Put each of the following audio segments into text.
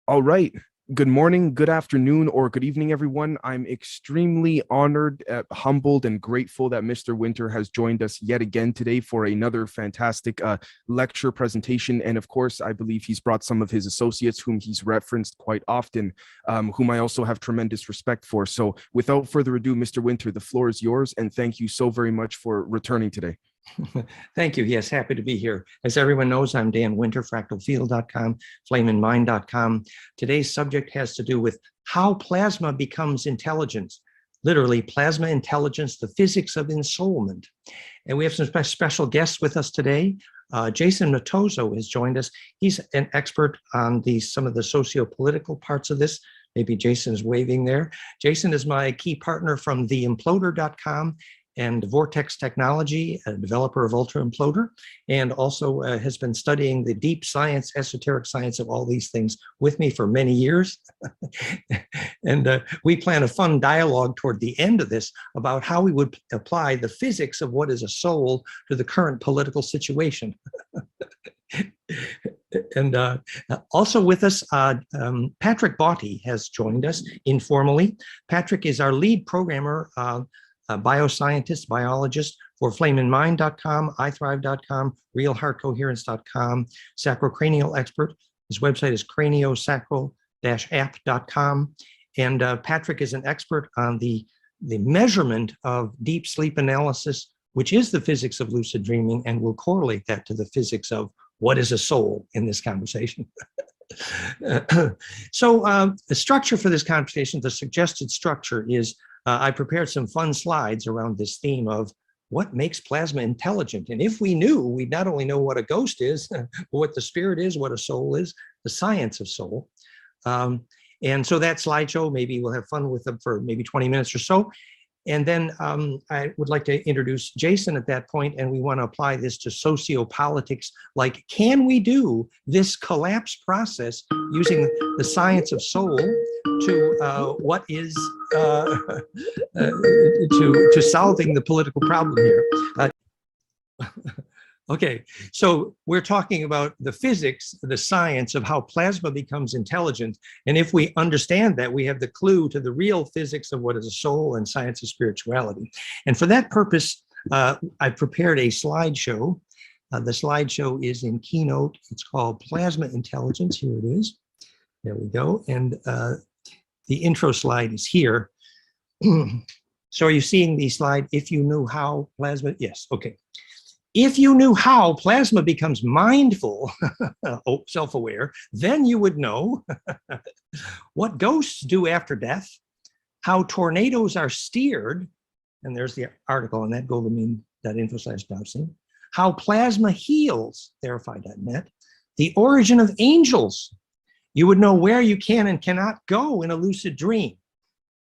All right. Good morning, good afternoon, or good evening, everyone. I'm extremely honored, humbled, and grateful that Mr. Winter has joined us yet again today for another fantastic lecture presentation. And of course, I believe he's brought some of his associates whom he's referenced quite often, whom I also have tremendous respect for. So without further ado, Mr. Winter, the floor is yours. And thank you so very much for returning today. Thank you. Yes, happy to be here. As everyone knows, I'm Dan Winter, fractalfield.com, flameinmind.com. Today's subject has to do with how plasma becomes intelligence. Literally, plasma intelligence, the physics of ensoulment. And we have some special guests with us today. Jason Matozo has joined us. He's an expert on some of the socio-political parts of this. Maybe Jason is waving there. Jason is my key partner from theimploder.com and Vortex Technology, a developer of Ultra Imploder, and also has been studying the deep science, esoteric science of all these things with me for many years. And we plan a fun dialogue toward the end of this about how we would apply the physics of what is a soul to the current political situation. And also with us, Patrick Botti has joined us informally. Patrick is our lead programmer, a bioscientist, biologist for flameinmind.com, iThrive.com, realheartcoherence.com, sacrocranial expert. His website is craniosacral-app.com. And Patrick is an expert on the measurement of deep sleep analysis, which is the physics of lucid dreaming, and will correlate that to the physics of what is a soul in this conversation. So the structure for this conversation, the suggested structure is I prepared some fun slides around this theme of what makes plasma intelligent. And if we knew, we'd not only know what a ghost is, what the spirit is, what a soul is, the science of soul. And so that slideshow, maybe we'll have fun with them for maybe 20 minutes or so. And then I would like to introduce Jason at that point, and we want to apply this to sociopolitics. Like, can we do this collapse process using the science of soul to what is to solving the political problem here? Okay, so we're talking about the physics, the science of how plasma becomes intelligent. And if we understand that, we have the clue to the real physics of what is a soul and science of spirituality. And for that purpose, I prepared a slideshow. The slideshow is in Keynote. It's called Plasma Intelligence. Here it is. There we go. And the intro slide is here. So are you seeing the slide? If you knew how plasma, yes, okay. If you knew how plasma becomes mindful, self-aware, then you would know what ghosts do after death, how tornadoes are steered, and there's the article on that, goldamean.info/Dobson, how plasma heals, theraphi.net, the origin of angels. You would know where you can and cannot go in a lucid dream.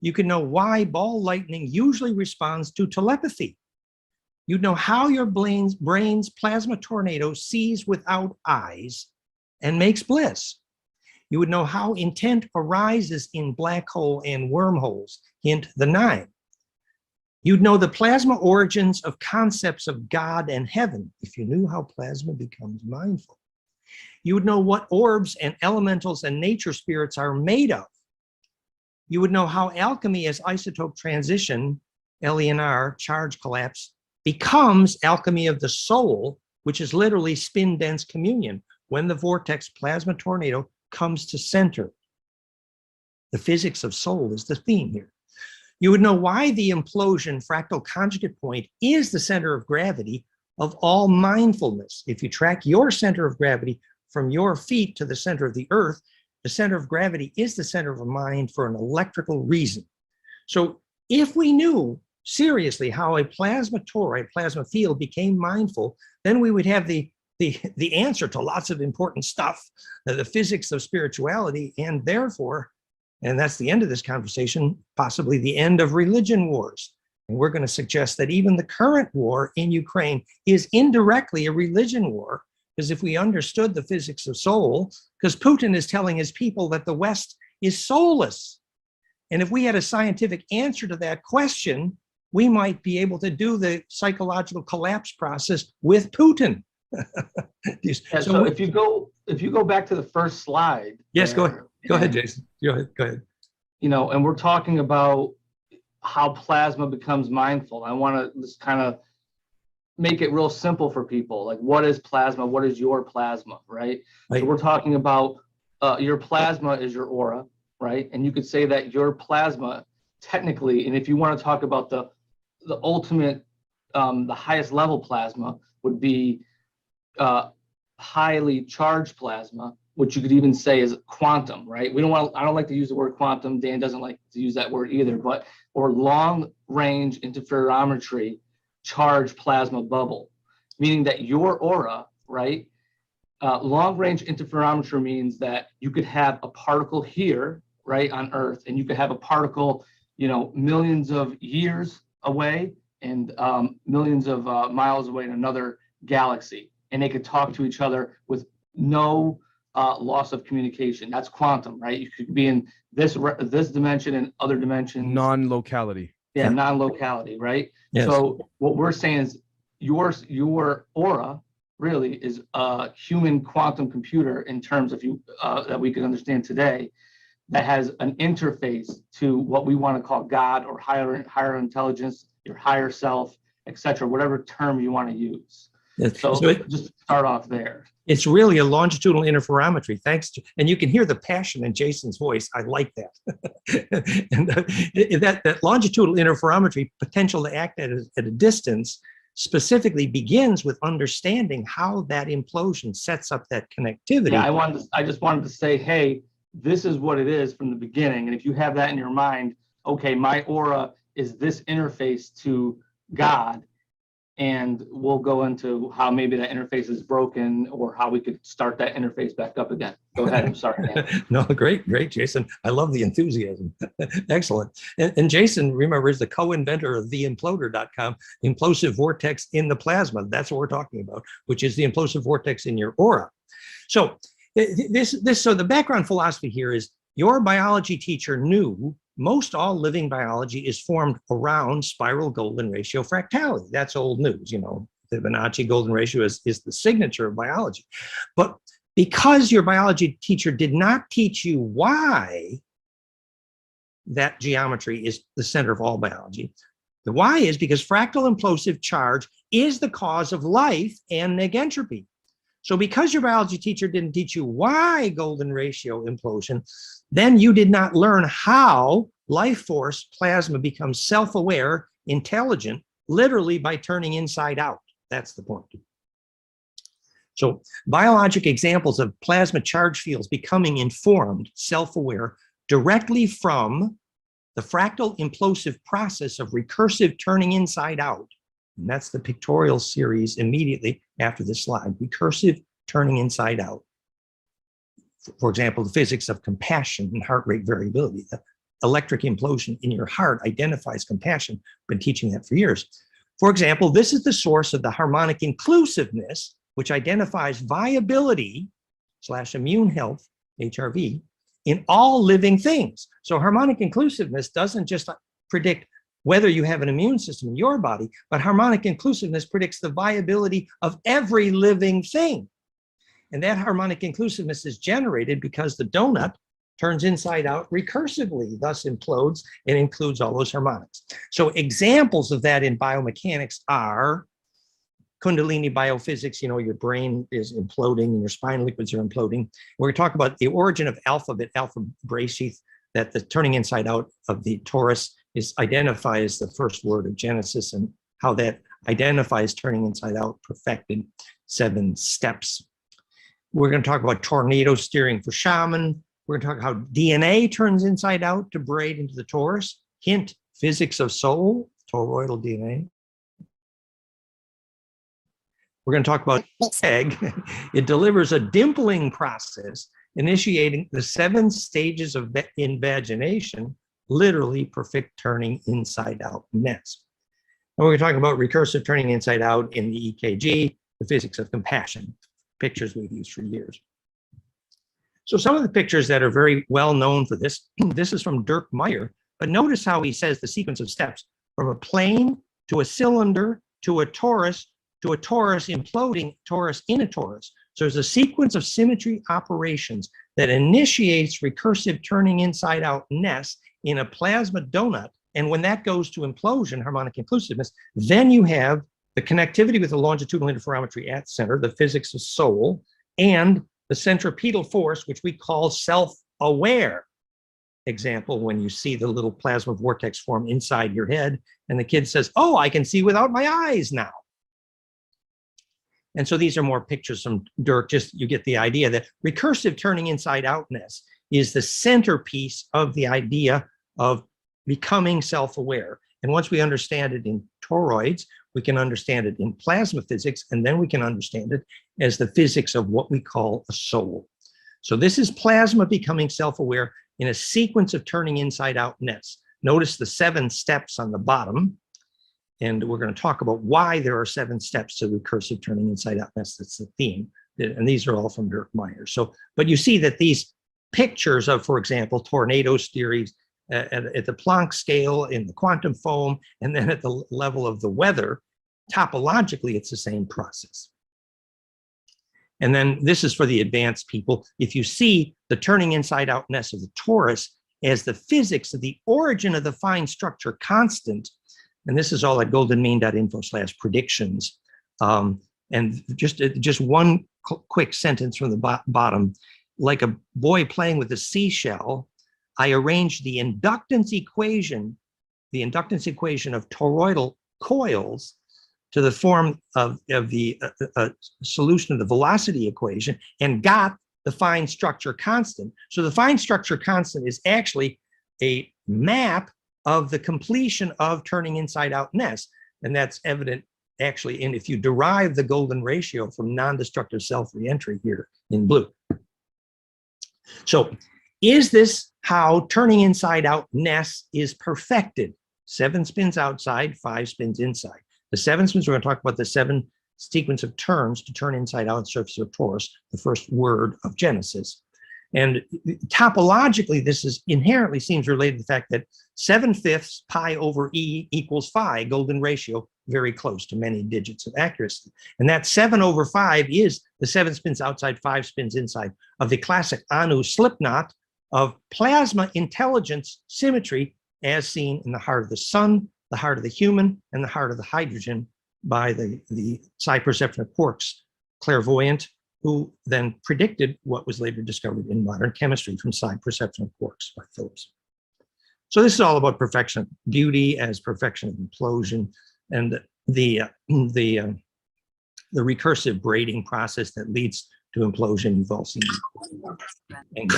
You could know why ball lightning usually responds to telepathy. You'd know how your brain's plasma tornado sees without eyes and makes bliss. You would know how intent arises in black hole and wormholes, hint the 9. You'd know the plasma origins of concepts of God and heaven if you knew how plasma becomes mindful. You would know what orbs and elementals and nature spirits are made of. You would know how alchemy as isotope transition, LENR, charge collapse, becomes alchemy of the soul, which is literally spin-dense communion, when the vortex plasma tornado comes to center. The physics of soul is the theme here. You would know why the implosion fractal conjugate point is the center of gravity of all mindfulness. If you track your center of gravity from your feet to the center of the earth, the center of gravity is the center of a mind for an electrical reason. So if we knew seriously how a plasma toroid, plasma field became mindful, then we would have the answer to lots of important stuff, the physics of spirituality, and therefore, and that's the end of this conversation, possibly the end of religion wars. And we're going to suggest that even the current war in Ukraine is indirectly a religion war, because if we understood the physics of soul, because Putin is telling his people that the West is soulless. And if we had a scientific answer to that question, we might be able to do the psychological collapse process with Putin. So if you go back to the first slide, yes, go ahead. Go ahead, Jason. Go ahead. You know, and we're talking about how plasma becomes mindful. I want to just kind of make it real simple for people. Like, what is plasma? What is your plasma, right? So we're talking about your plasma is your aura, right? And you could say that your plasma, technically, and if you want to talk about the ultimate, the highest level plasma would be highly charged plasma, which you could even say is quantum, right? I don't like to use the word quantum. Dan doesn't like to use that word either, or long range interferometry charged plasma bubble, meaning that your aura, right? Long range interferometry means that you could have a particle here, right, on Earth, and you could have a particle, you know, millions of years away and millions of miles away in another galaxy, and they could talk to each other with no loss of communication. That's quantum, right? You could be in this dimension and other dimensions. Non-locality. Yeah, non-locality, right? Yes. So what we're saying is your aura really is a human quantum computer in terms of that we can understand today, that has an interface to what we want to call God or higher intelligence, your higher self, etc., whatever term you want to use. Yes. So just start off there. It's really a longitudinal interferometry, and you can hear the passion in Jason's voice. I like that. And that longitudinal interferometry potential to act at a distance specifically begins with understanding how that implosion sets up that connectivity. Yeah, I just wanted to say, hey, this is what it is from the beginning. And if you have that in your mind, okay, my aura is this interface to God. And we'll go into how maybe that interface is broken or how we could start that interface back up again. Go ahead. I'm sorry, Dan. No, great, Jason. I love the enthusiasm. Excellent. And Jason, remember, is the co-inventor of theimploder.com, implosive vortex in the plasma. That's what we're talking about, which is the implosive vortex in your aura. So so the background philosophy here is your biology teacher knew most all living biology is formed around spiral golden ratio fractality. That's old news, you know. The Fibonacci golden ratio is the signature of biology. But because your biology teacher did not teach you why that geometry is the center of all biology, the why is because fractal implosive charge is the cause of life and negentropy. So because your biology teacher didn't teach you why golden ratio implosion, then you did not learn how life force plasma becomes self-aware, intelligent, literally by turning inside out. That's the point. So biologic examples of plasma charge fields becoming informed, self-aware, directly from the fractal implosive process of recursive turning inside out. And that's the pictorial series immediately after this slide, recursive turning inside out. For example, the physics of compassion and heart rate variability. The electric implosion in your heart identifies compassion. Been teaching that for years. For example, this is the source of the harmonic inclusiveness, which identifies viability / immune health, HRV, in all living things. So harmonic inclusiveness doesn't just predict whether you have an immune system in your body, but harmonic inclusiveness predicts the viability of every living thing. And that harmonic inclusiveness is generated because the donut turns inside out recursively, thus implodes and includes all those harmonics. So examples of that in biomechanics are Kundalini biophysics. You know, your brain is imploding and your spinal liquids are imploding. We're going to talk about the origin of alphabet, alpha brace sheath, that the turning inside out of the torus is identified as the first word of Genesis, and how that identifies turning inside out, perfected 7 steps. We're going to talk about tornado steering for Shaman. We're going to talk how DNA turns inside out to braid into the torus. Hint, physics of soul, toroidal DNA. We're going to talk about egg. It delivers a dimpling process, initiating the 7 stages of invagination, literally perfect turning inside out nets. And we're going to talk about recursive turning inside out in the EKG, the physics of compassion, pictures we've used for years. So some of the pictures that are very well known for this, this is from Dirk Meyer, but notice how he says the sequence of steps from a plane to a cylinder to a torus imploding, torus in a torus. So there's a sequence of symmetry operations that initiates recursive turning inside out ness in a plasma donut. And when that goes to implosion, harmonic inclusiveness, then you have the connectivity with the longitudinal interferometry at center, the physics of soul, and the centripetal force, which we call self-aware. Example, when you see the little plasma vortex form inside your head, and the kid says, oh, I can see without my eyes now. And so these are more pictures from Dirk, just you get the idea that recursive turning inside outness is the centerpiece of the idea of becoming self-aware. And once we understand it in toroids, we can understand it in plasma physics, and then we can understand it as the physics of what we call a soul. So this is plasma becoming self-aware in a sequence of turning inside outness. Notice the 7 steps on the bottom. And we're going to talk about why there are 7 steps to recursive turning inside outness. That's the theme. And these are all from Dirk Meyer. So, but you see that these pictures of, for example, tornadoes theories at the Planck scale, in the quantum foam, and then at the level of the weather, topologically, it's the same process. And then this is for the advanced people. If you see the turning inside outness of the torus as the physics of the origin of the fine structure constant, and this is all at goldenmean.info/predictions. And just one quick sentence from the bottom. Like a boy playing with a seashell, I arranged the inductance equation of toroidal coils to the form of the solution of the velocity equation, and got the fine structure constant. So the fine structure constant is actually a map of the completion of turning inside outness. And that's evident actually, and if you derive the golden ratio from non-destructive self-reentry here in blue. So is this how turning inside outness is perfected? 7 spins outside, 5 spins inside. The 7 spins, we're going to talk about the 7 sequence of turns to turn inside out surface of Torus, the first word of Genesis. And topologically, this is inherently seems related to the fact that 7/5 pi over E equals phi, golden ratio, very close to many digits of accuracy. And that 7/5 is the 7 spins outside, 5 spins inside of the classic Anu slipknot of plasma intelligence symmetry as seen in the heart of the sun, the heart of the human, and the heart of the hydrogen by the psi-perception of quarks clairvoyant, who then predicted what was later discovered in modern chemistry from psi-perception of quarks by Phillips. So this is all about perfection of beauty as perfection of implosion, and the recursive braiding process that leads to implosion. You've all seen. And,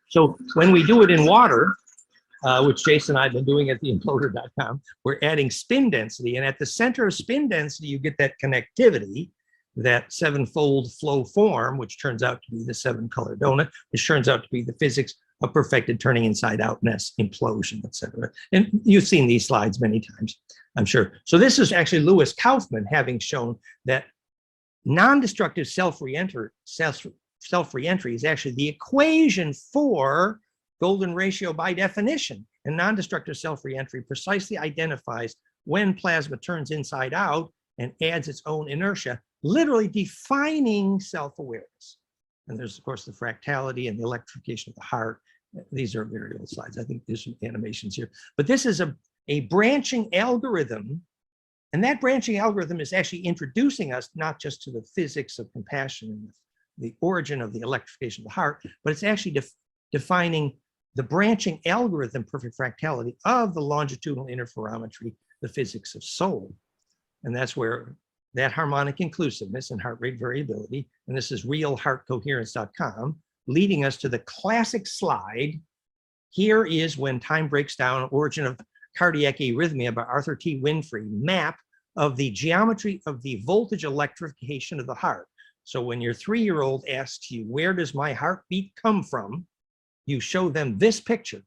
so when we do it in water, which Jason and I have been doing at theimploder.com, we're adding spin density, and at the center of spin density, you get that connectivity, that 7-fold flow form, which turns out to be the 7-color donut, which turns out to be the physics of perfected turning inside outness, implosion, etc. And you've seen these slides many times, I'm sure. So this is actually Louis Kaufman having shown that non-destructive self-reentry is actually the equation for golden ratio by definition. And non-destructive self-reentry precisely identifies when plasma turns inside out and adds its own inertia, literally defining self-awareness. And there's, of course, the fractality and the electrification of the heart. These are very old slides. I think there's some animations here. But this is a branching algorithm. And that branching algorithm is actually introducing us not just to the physics of compassion and the origin of the electrification of the heart, but it's actually defining the branching algorithm, perfect fractality, of the longitudinal interferometry, the physics of soul. And that's where that harmonic inclusiveness and heart rate variability, and this is realheartcoherence.com, leading us to the classic slide. Here is when time breaks down, origin of cardiac arrhythmia by Arthur T. Winfrey, map of the geometry of the voltage electrification of the heart. So when your 3-year-old asks you, where does my heartbeat come from? You show them this picture.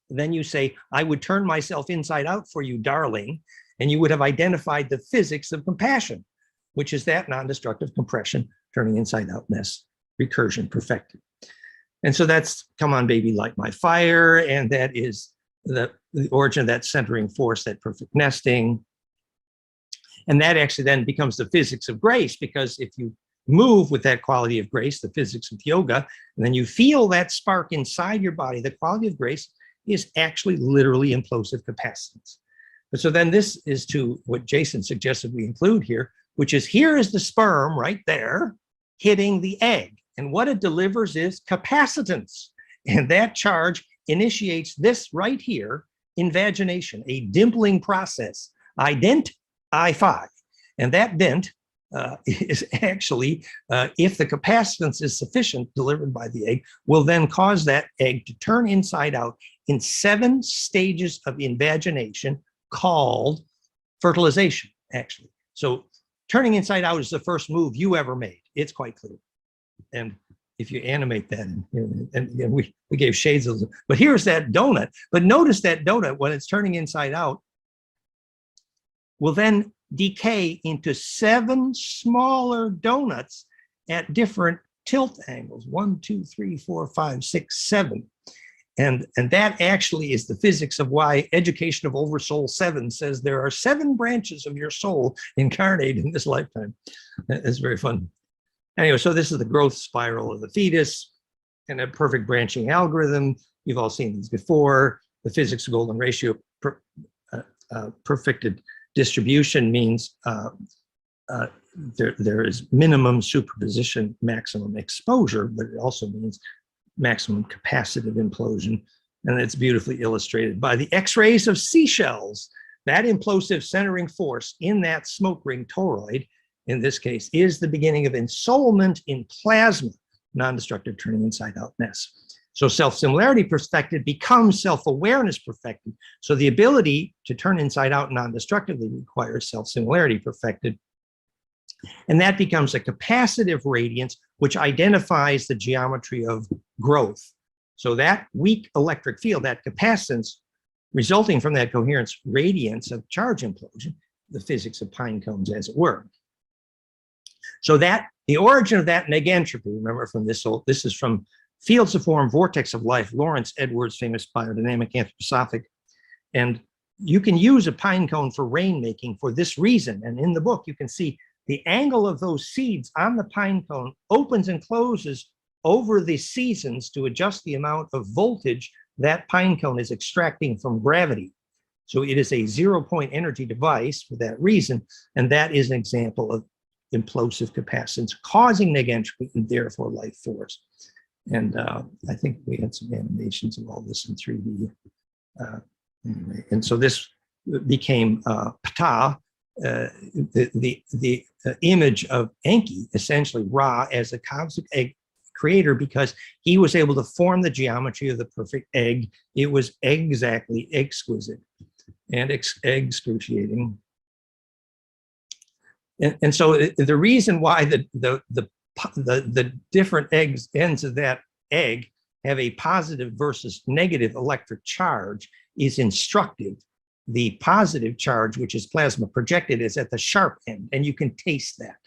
Then you say, I would turn myself inside out for you, darling. And you would have identified the physics of compassion, which is that non-destructive compression, turning inside outness, recursion perfected. And so that's come on, baby, light my fire. And that is the origin of that centering force, that perfect nesting. And that actually then becomes the physics of grace, because if you move with that quality of grace, the physics of yoga, and then you feel that spark inside your body, the quality of grace is actually literally implosive capacitance. So then this is to what Jason suggested we include here, which is here is the sperm right there hitting the egg. And what it delivers is capacitance. And that charge initiates this right here, invagination, a dimpling process, ident, I5. And that dent is actually, if the capacitance is sufficient delivered by the egg, will then cause that egg to turn inside out in 7 stages of invagination called fertilization, actually. So turning inside out is the first move you ever made. It's quite clear. And if you animate that, and we gave shades of, but here's that donut. But notice that donut, when it's turning inside out, will then decay into 7 smaller donuts at different tilt angles, 1, 2, 3, 4, 5, 6, 7. And that actually is the physics of why Education of Oversoul 7 says there are 7 branches of your soul incarnate in this lifetime. It's very fun. Anyway, so this is the growth spiral of the fetus and a perfect branching algorithm. You've all seen these before. The physics of golden ratio, perfected distribution means there is minimum superposition, maximum exposure, but it also means maximum capacitive implosion. And it's beautifully illustrated by the X-rays of seashells. That implosive centering force in that smoke ring toroid, in this case, is the beginning of ensoulment in plasma, non-destructive turning inside out mess. So self-similarity perfected becomes self-awareness perfected. So the ability to turn inside out non-destructively requires self-similarity perfected. And that becomes a capacitive radiance, which identifies the geometry of growth. So that weak electric field, that capacitance resulting from that coherence radiance of charge implosion, the physics of pine cones, as it were. So that the origin of that negentropy, remember from this is from Fields of Form, Vortex of Life, Lawrence Edwards' famous biodynamic anthroposophic. And you can use a pine cone for rainmaking for this reason. And in the book, you can see the angle of those seeds on the pine cone opens and closes over the seasons to adjust the amount of voltage that pine cone is extracting from gravity. So it is a 0-point energy device for that reason. And that is an example of implosive capacitance causing negentropy and therefore life force. And I think we had some animations of all this in 3D. Anyway, and so this became Ptah, the image of Enki, essentially Ra, as a cosmic egg creator, because he was able to form the geometry of the perfect egg. It was exactly exquisite and excruciating. And so the reason why the different ends of that egg have a positive versus negative electric charge is instructive. The positive charge, which is plasma projected, is at the sharp end, and you can taste that.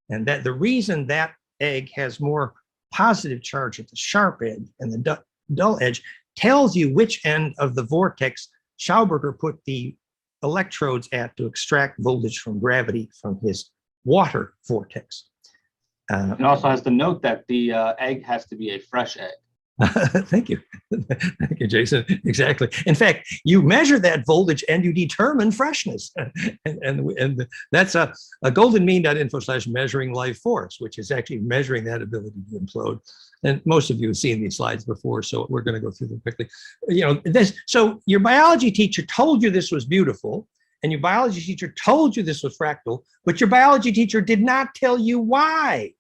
And that the reason that egg has more positive charge at the sharp edge and the dull edge tells you which end of the vortex Schauberger put the electrodes at to extract voltage from gravity from his water vortex. And also has to note that the egg has to be a fresh egg. Thank you. Thank you, Jason. Exactly. In fact, you measure that voltage and you determine freshness. and that's a golden mean.info/measuring life force, which is actually measuring that ability to implode. And most of you have seen these slides before, so we're going to go through them quickly. You know, so your biology teacher told you this was beautiful, and your biology teacher told you this was fractal, but your biology teacher did not tell you why.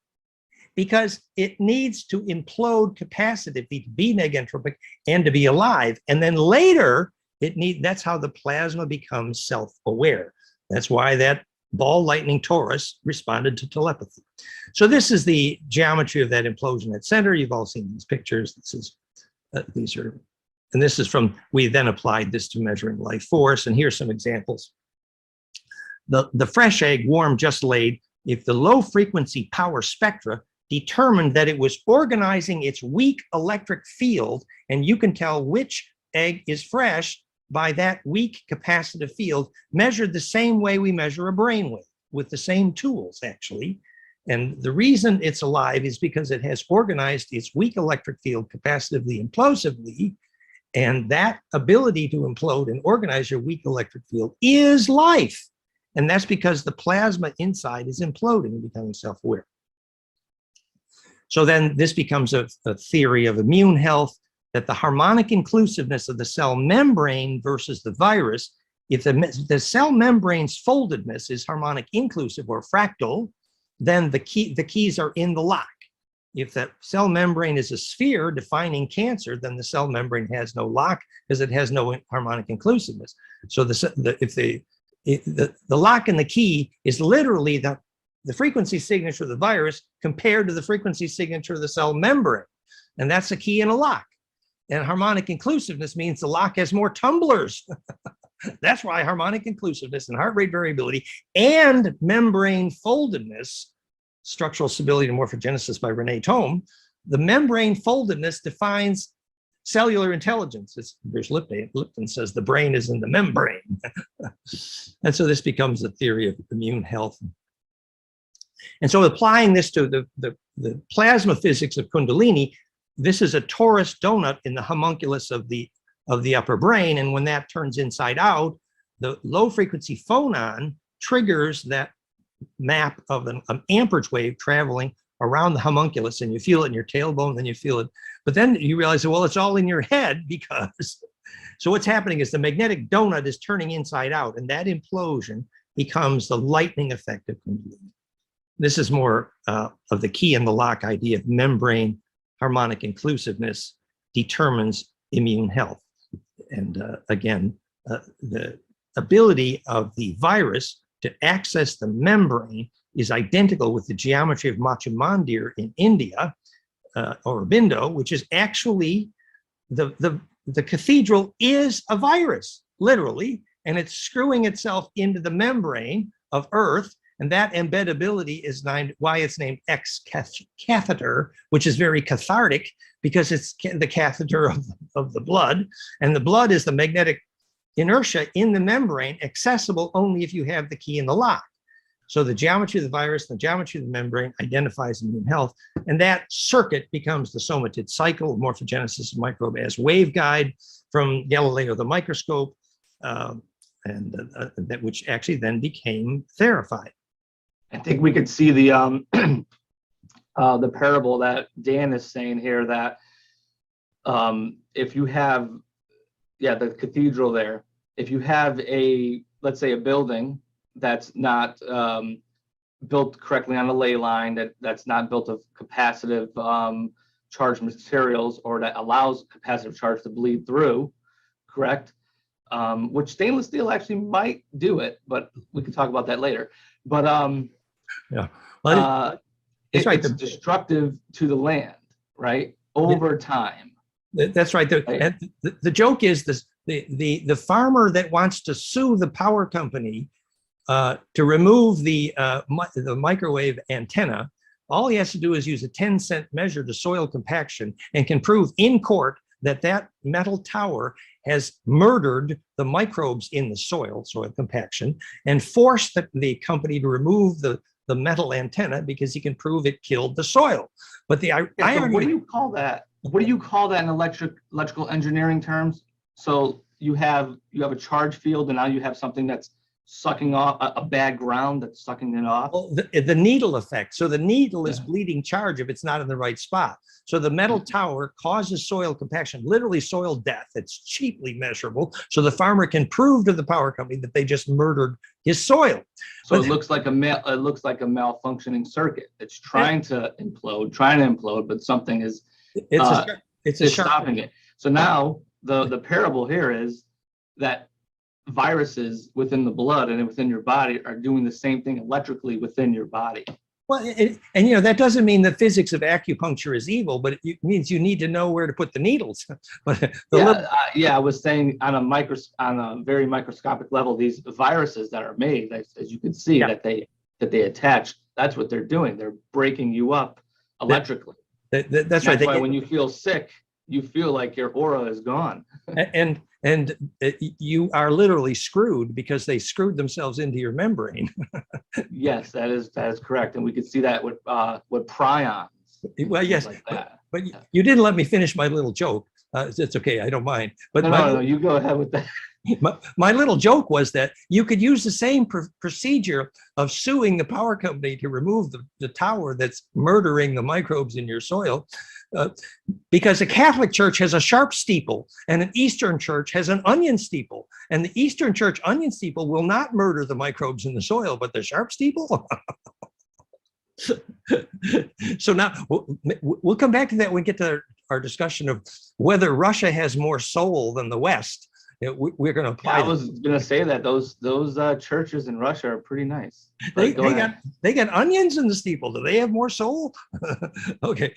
Because it needs to implode capacitively to be negentropic and to be alive. And then later, that's how the plasma becomes self-aware. That's why that ball lightning Torus responded to telepathy. So this is the geometry of that implosion at center. You've all seen these pictures. And this is from, we then applied this to measuring life force. And here's some examples. The fresh egg, warm, just laid, if the low frequency power spectra determined that it was organizing its weak electric field, and you can tell which egg is fresh by that weak capacitive field, measured the same way we measure a brainwave, with the same tools, actually. And the reason it's alive is because it has organized its weak electric field capacitively, implosively, and that ability to implode and organize your weak electric field is life. And that's because the plasma inside is imploding and becoming self-aware. So then this becomes a theory of immune health, that the harmonic inclusiveness of the cell membrane versus the virus, if the cell membrane's foldedness is harmonic inclusive or fractal, then the keys are in the lock. If that cell membrane is a sphere defining cancer, then the cell membrane has no lock because it has no harmonic inclusiveness. So the lock and the key is literally the frequency signature of the virus compared to the frequency signature of the cell membrane. And that's a key and a lock. And harmonic inclusiveness means the lock has more tumblers. That's why harmonic inclusiveness and heart rate variability and membrane foldedness, structural stability and morphogenesis by Renee Thome, the membrane foldedness defines cellular intelligence. There's Lipton says the brain is in the membrane. And so this becomes the theory of immune health. And so applying this to the plasma physics of Kundalini, this is a torus donut in the homunculus of the upper brain. And when that turns inside out, the low frequency phonon triggers that map of an amperage wave traveling around the homunculus, and you feel it in your tailbone, then you feel it. But then you realize, well, it's all in your head because, so what's happening is the magnetic donut is turning inside out, and that implosion becomes the lightning effect of Kundalini. This is more of the key and the lock idea of membrane harmonic inclusiveness determines immune health. And again, the ability of the virus to access the membrane is identical with the geometry of Macha Mandir in India, or Aurobindo, which is actually the cathedral is a virus, literally, and it's screwing itself into the membrane of Earth. And that embeddability is why it's named X-catheter, which is very cathartic because it's the catheter of the blood. And the blood is the magnetic inertia in the membrane, accessible only if you have the key in the lock. So the geometry of the virus, the geometry of the membrane identifies immune health. And that circuit becomes the somatid cycle of morphogenesis of microbe as waveguide from Galileo the microscope, that which actually then became therified. I think we could see the parable that Dan is saying here, that if you have, the cathedral there, if you have let's say a building that's not built correctly on a ley line, that's not built of capacitive charged materials, or that allows capacitive charge to bleed through, correct? Which stainless steel actually might do it, but we can talk about that later. But it's destructive to the land, right? Over time. That's right. The joke is this: the farmer that wants to sue the power company to remove the microwave antenna, all he has to do is use a 10-cent measure to soil compaction, and can prove in court that metal tower has murdered the microbes in the soil compaction, and force the company to remove the metal antenna because he can prove it killed the soil. But the irony, what do you call that? What do you call that in electrical engineering terms? So you have a charge field, and now you have something that's sucking off a bad ground that's sucking it off. Well, the needle effect. So the needle is bleeding charge if it's not in the right spot. So the metal tower causes soil compaction, literally soil death. It's cheaply measurable. So the farmer can prove to the power company that they just murdered his soil. So it looks like a malfunctioning circuit. It's trying to implode, but something is stopping it. So now the parable here is that viruses within the blood and within your body are doing the same thing electrically within your body. Well, and that doesn't mean the physics of acupuncture is evil, but it means you need to know where to put the needles. But I was saying on a very microscopic level, these viruses that are made, as you can see, that they attach, that's what they're doing. They're breaking you up electrically. That's right. Why when you feel sick, you feel like your aura is gone. And And you are literally screwed because they screwed themselves into your membrane. Yes, that is correct, and we could see that with prions. Well, yes, like that. but you didn't let me finish my little joke. It's okay, I don't mind. But no, you go ahead with that. My little joke was that you could use the same procedure of suing the power company to remove the tower that's murdering the microbes in your soil, because a Catholic church has a sharp steeple and an Eastern church has an onion steeple. And the Eastern church onion steeple will not murder the microbes in the soil, but the sharp steeple. So now we'll come back to that when we get to our discussion of whether Russia has more soul than the West. We're going to apply. I was going to say that those churches in Russia are pretty nice. They got onions in the steeple. Do they have more soul? Okay.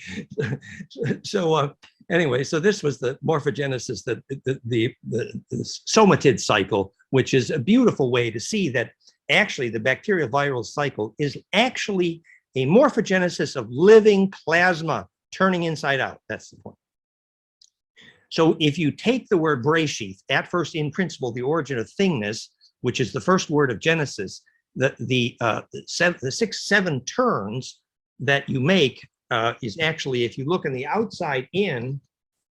So anyway, so this was the morphogenesis, the somatid cycle, which is a beautiful way to see that actually the bacterial viral cycle is actually a morphogenesis of living plasma turning inside out. That's the point. So if you take the word brachyth, at first in principle, the origin of thingness, which is the first word of Genesis, the 6-7 turns that you make is actually, if you look in the outside in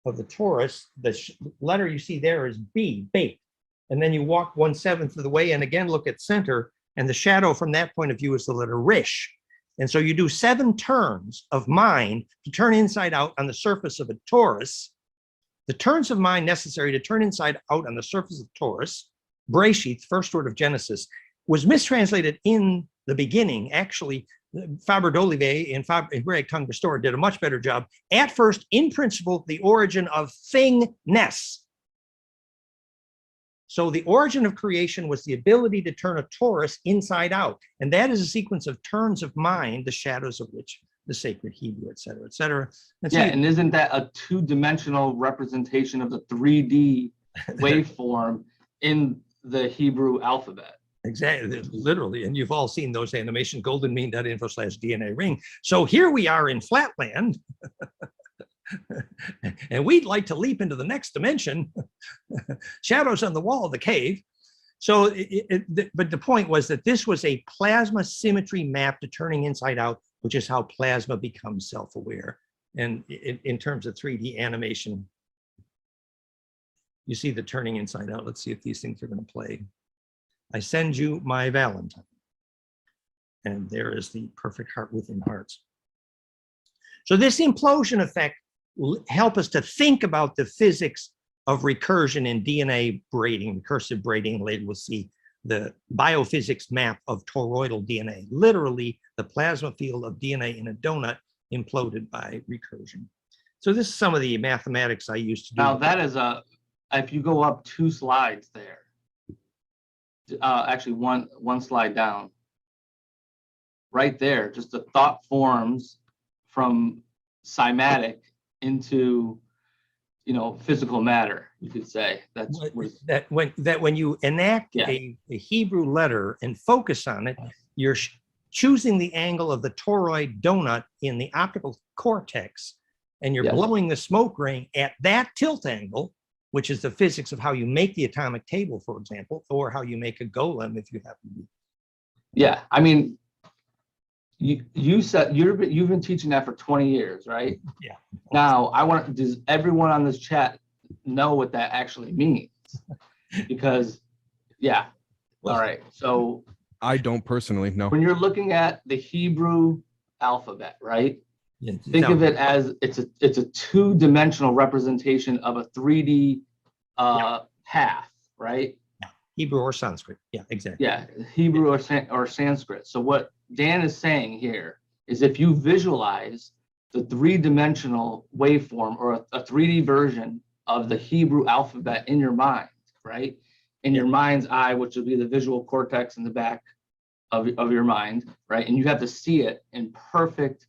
of the torus, the letter you see there is B, bait. And then you walk 1/7 of the way and again look at center, and the shadow from that point of view is the letter rish. And so you do 7 turns of mind to turn inside out on the surface of a torus. The turns of mind necessary to turn inside out on the surface of torus, brachyth, first word of Genesis, was mistranslated in the beginning. Actually, Faber d'Olivet in Hebraic Tongue Restored did a much better job. At first, in principle, the origin of thingness. So the origin of creation was the ability to turn a torus inside out. And that is a sequence of turns of mind, the shadows of which the sacred Hebrew, et cetera, et cetera. And so and isn't that a 2-dimensional representation of the 3D waveform in the Hebrew alphabet? Exactly, literally. And you've all seen those animations, goldenmean.info/DNA ring. So here we are in Flatland. And we'd like to leap into the next dimension. Shadows on the wall of the cave. So, but the point was that this was a plasma symmetry map to turning inside out, which is how plasma becomes self-aware. And in terms of 3D animation, you see the turning inside out. Let's see if these things are going to play. I send you my Valentine. And there is the perfect heart within hearts. So this implosion effect will help us to think about the physics of recursion in DNA braiding, recursive braiding. Later we'll see the biophysics map of toroidal DNA, literally the plasma field of DNA in a donut imploded by recursion. So this is some of the mathematics I used to do. Now that is if you go up 2 slides there, actually one slide down, right there, just the thought forms from cymatic into, physical matter, you could say. That's when you enact a Hebrew letter and focus on it, you're choosing the angle of the toroid donut in the optical cortex, and you're blowing the smoke ring at that tilt angle, which is the physics of how you make the atomic table, for example, or how you make a golem if you happen to be. Yeah, I mean, you said you've been teaching that for 20 years, right? Yeah. Now, does everyone on this chat know what that actually means? Because, all right. So I don't personally know. When you're looking at the Hebrew alphabet, right? Think of it as it's a 2-dimensional representation of a 3D path, right? Hebrew or Sanskrit. Yeah, exactly. Yeah, Hebrew or Sanskrit. So what Dan is saying here is if you visualize the 3-dimensional waveform or a 3D version of the Hebrew alphabet in your mind, right? In your mind's eye, which will be the visual cortex in the back of your mind, right? And you have to see it in perfect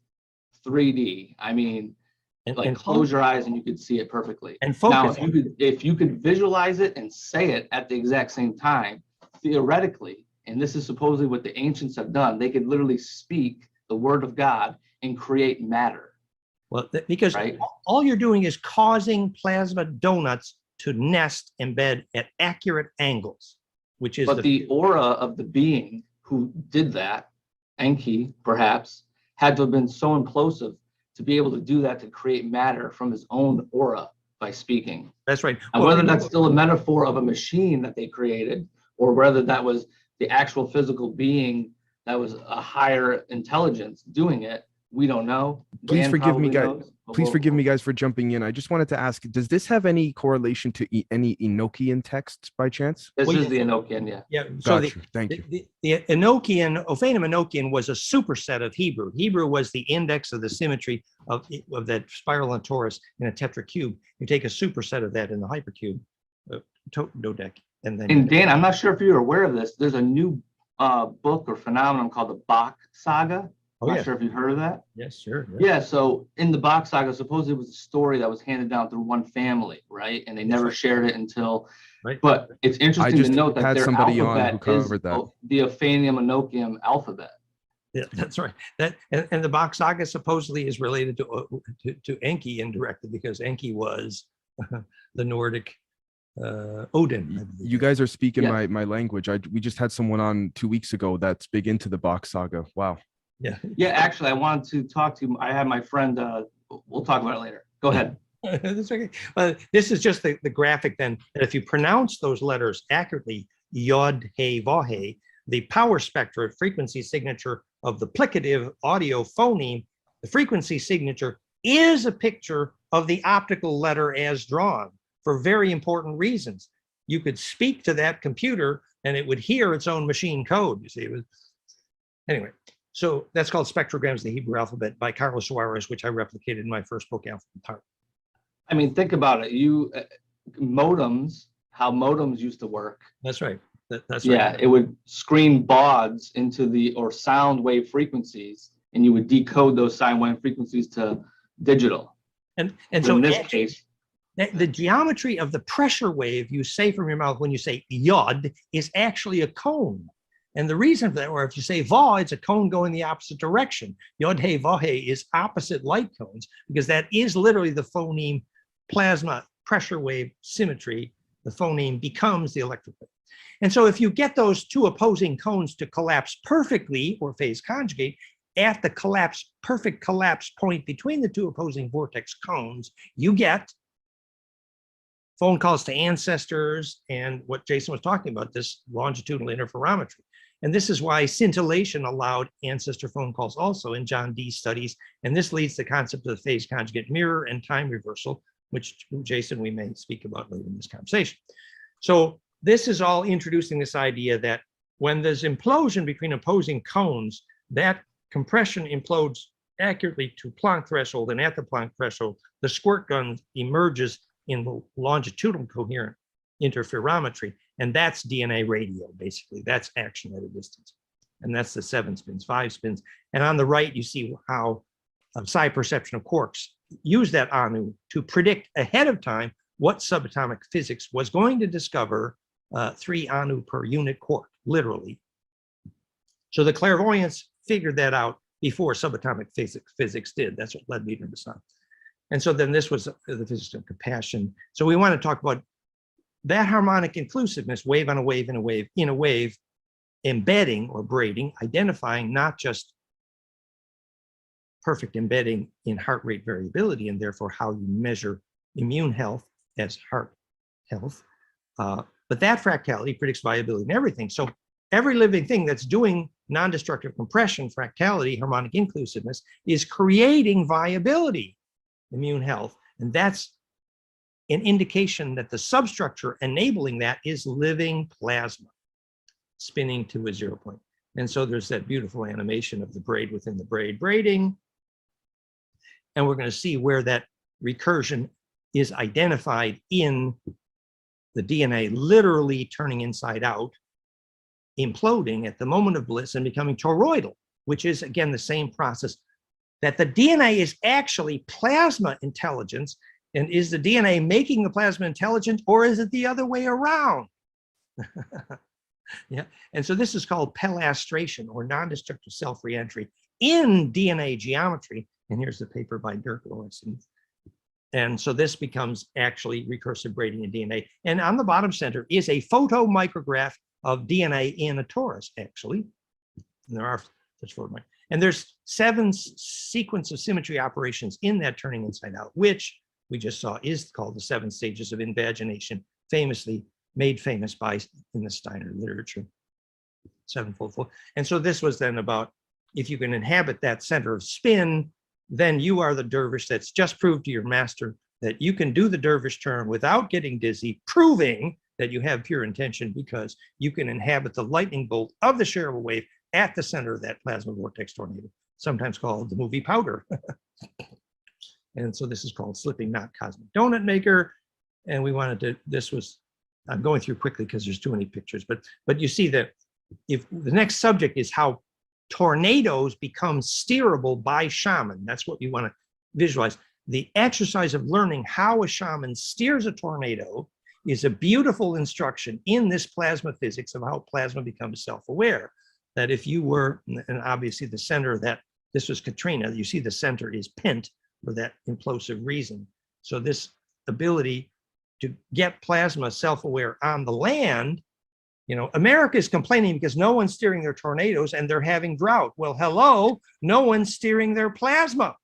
3D. I mean, close your eyes and you could see it perfectly. And focus. Now, if you could visualize it and say it at the exact same time, theoretically, and this is supposedly what the ancients have done, they could literally speak the word of God and create matter. Well, because all you're doing is causing plasma donuts to nest, embed at accurate angles, which is But the aura of the being who did that, Enki, perhaps, had to have been so implosive to be able to do that, to create matter from his own aura by speaking. That's right. And whether that's still a metaphor of a machine that they created, or whether that was the actual physical being that was a higher intelligence doing it, we don't know. Please Dan forgive me, probably guys. knows, but Please we'll- forgive me, guys, for jumping in. I just wanted to ask, does this have any correlation to any Enochian texts by chance? This Well, is yeah, the Enochian, yeah. Yeah. So Got you. Thank you. the Enochian, Ophanim Enochian was a superset of Hebrew. Hebrew was the index of the symmetry of that spiral on Torus in a tetracube. You take a superset of that in the hypercube, dodec, and then. And Dan, I'm not sure if you're aware of this. There's a new book or phenomenon called the Bach Saga. Oh, I'm yeah. not sure if you've heard of that. Yes, sure. Yeah, so in the Bach Saga, supposedly it was a story that was handed down through one family, right? And they never right. shared it until, Right. but it's interesting to just note that had their somebody on who alphabet is covered that. the Ophanium Enochian alphabet. Yeah, that's right. That and the Bach Saga supposedly is related to Enki indirectly, because Enki was the Nordic Odin. I believe. You guys are speaking Yeah. my language. We just had someone on 2 weeks ago that's big into the Bach saga. Wow. Yeah. Yeah, actually, I wanted to talk to you. I had my friend, we'll talk about it later. Go ahead. That's okay. This is just the graphic then, that if you pronounce those letters accurately, Yod, He, Vahe, the power spectra frequency signature of the plicative audio phoneme, the frequency signature is a picture of the optical letter as drawn for very important reasons. You could speak to that computer and it would hear its own machine code. You see, it was, anyway. So that's called Spectrograms of the Hebrew Alphabet by Carlos Suarez, which I replicated in my first book, Alphabet HARP. I mean, think about it. Modems, how modems used to work. That's right. That's Yeah, right. it would screen bauds or sound wave frequencies, and you would decode those sound wave frequencies to digital. And So so in this actually, case, the geometry of the pressure wave you say from your mouth when you say yod is actually a cone. And the reason for that, or if you say va, it's a cone going the opposite direction. Yod he vahe is opposite light cones, because that is literally the phoneme plasma pressure wave symmetry. The phoneme becomes the electric wave. And so if you get those two opposing cones to collapse perfectly, or phase conjugate, at the perfect collapse point between the two opposing vortex cones, you get phone calls to ancestors and what Jason was talking about, this longitudinal interferometry. And this is why scintillation allowed ancestor phone calls also in John Dee's studies. And this leads to the concept of the phase conjugate mirror and time reversal, which, Jason, we may speak about later in this conversation. So this is all introducing this idea that when there's implosion between opposing cones, that compression implodes accurately to Planck threshold, and at the Planck threshold, the squirt gun emerges in the longitudinal coherent interferometry, and that's DNA radio, basically. That's action at a distance. And that's the 7 spins, 5 spins. And on the right, you see how psi perception of quarks use that Anu to predict ahead of time what subatomic physics was going to discover 3 Anu per unit quark, literally. So the clairvoyants figured that out before subatomic physics did. That's what led Meitner to Sun. And so then this was the physics of compassion. So we want to talk about that harmonic inclusiveness, wave on a wave in a wave, in a wave, embedding or braiding, identifying not just perfect embedding in heart rate variability, and therefore how you measure immune health as heart health, but that fractality predicts viability in everything. So every living thing that's doing non-destructive compression, fractality, harmonic inclusiveness, is creating viability, immune health, and that's an indication that the substructure enabling that is living plasma spinning to a 0 point. And so there's that beautiful animation of the braid within the braid braiding. And we're going to see where that recursion is identified in the DNA literally turning inside out, imploding at the moment of bliss and becoming toroidal, which is, again, the same process that the DNA is actually plasma intelligence. And is the DNA making the plasma intelligent, or is it the other way around? Yeah. And so this is called pelastration, or non-destructive self-reentry in DNA geometry. And here's the paper by Dirk Lawrence And so this becomes actually recursive braiding in DNA. And on the bottom center is a photomicrograph of DNA in a torus, actually. And there are such photomicrographs. And there's 7 sequence of symmetry operations in that turning inside out, which we just saw is called the 7 stages of invagination, famously made famous by in the Steiner literature. 7-fold flow. And so this was then about, if you can inhabit that center of spin, then you are the dervish that's just proved to your master that you can do the dervish turn without getting dizzy, proving that you have pure intention because you can inhabit the lightning bolt of the shareable wave at the center of that plasma vortex tornado, sometimes called the movie Powder. And so this is called Slipping Knot Cosmic Donut Maker. And we wanted to, this was, I'm going through quickly because there's too many pictures, but you see that if the next subject is how tornadoes become steerable by shaman. That's what you want to visualize. The exercise of learning how a shaman steers a tornado is a beautiful instruction in this plasma physics of how plasma becomes self-aware. That if you were, and obviously the center of that, this was Katrina, you see the center is pent for that implosive reason. So this ability to get plasma self-aware on the land, you know, America is complaining because no one's steering their tornadoes and they're having drought. Well, hello, no one's steering their plasma.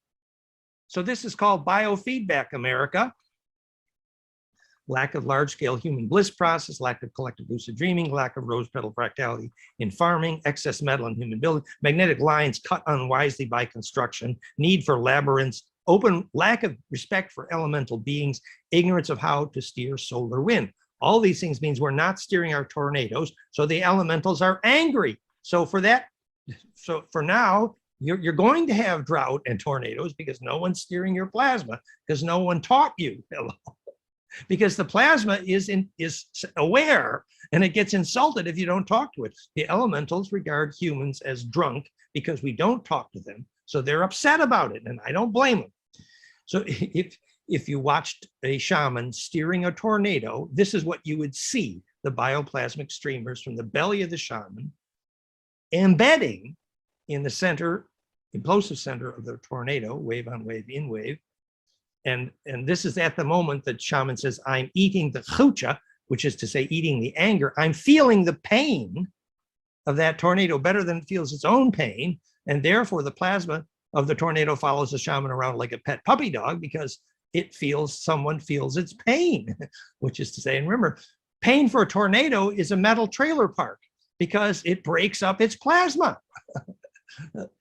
So this is called biofeedback, America. Lack of large-scale human bliss process, lack of collective lucid dreaming, lack of rose petal fractality in farming, excess metal in human building, magnetic lines cut unwisely by construction, need for labyrinths, open lack of respect for elemental beings, ignorance of how to steer solar wind. All these things means we're not steering our tornadoes, so the elementals are angry. So for that, so for now, you're going to have drought and tornadoes because no one's steering your plasma, because no one taught you. Hello. Because the plasma is aware and it gets insulted if you don't talk to it. The elementals regard humans as drunk because we don't talk to them. So they're upset about it, and I don't blame them. So if you watched a shaman steering a tornado, this is what you would see: the bioplasmic streamers from the belly of the shaman embedding in the center, implosive center of the tornado, wave on wave in wave. And this is at the moment that shaman says, I'm eating the chucha, which is to say eating the anger. I'm feeling the pain of that tornado better than it feels its own pain. And therefore the plasma of the tornado follows the shaman around like a pet puppy dog because it feels, someone feels its pain, which is to say, and remember, pain for a tornado is a metal trailer park because it breaks up its plasma.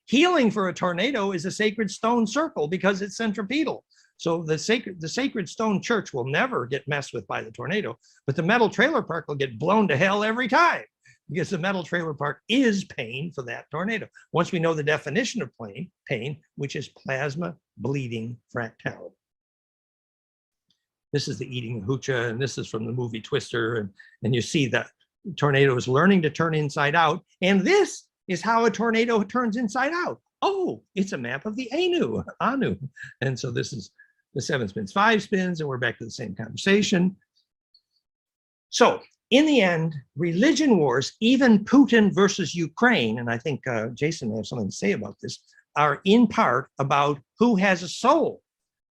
Healing for a tornado is a sacred stone circle because it's centripetal. So the sacred stone church will never get messed with by the tornado, but the metal trailer park will get blown to hell every time because the metal trailer park is pain for that tornado. Once we know the definition of pain, which is plasma bleeding fractality. This is the eating hoocha, and this is from the movie Twister, and you see that tornado is learning to turn inside out, and this is how a tornado turns inside out. Oh, it's a map of the Anu. And so this is the 7 spins, 5 spins, and we're back to the same conversation. So in the end, religion wars, even Putin versus Ukraine, and I think Jason may have something to say about this, are in part about who has a soul.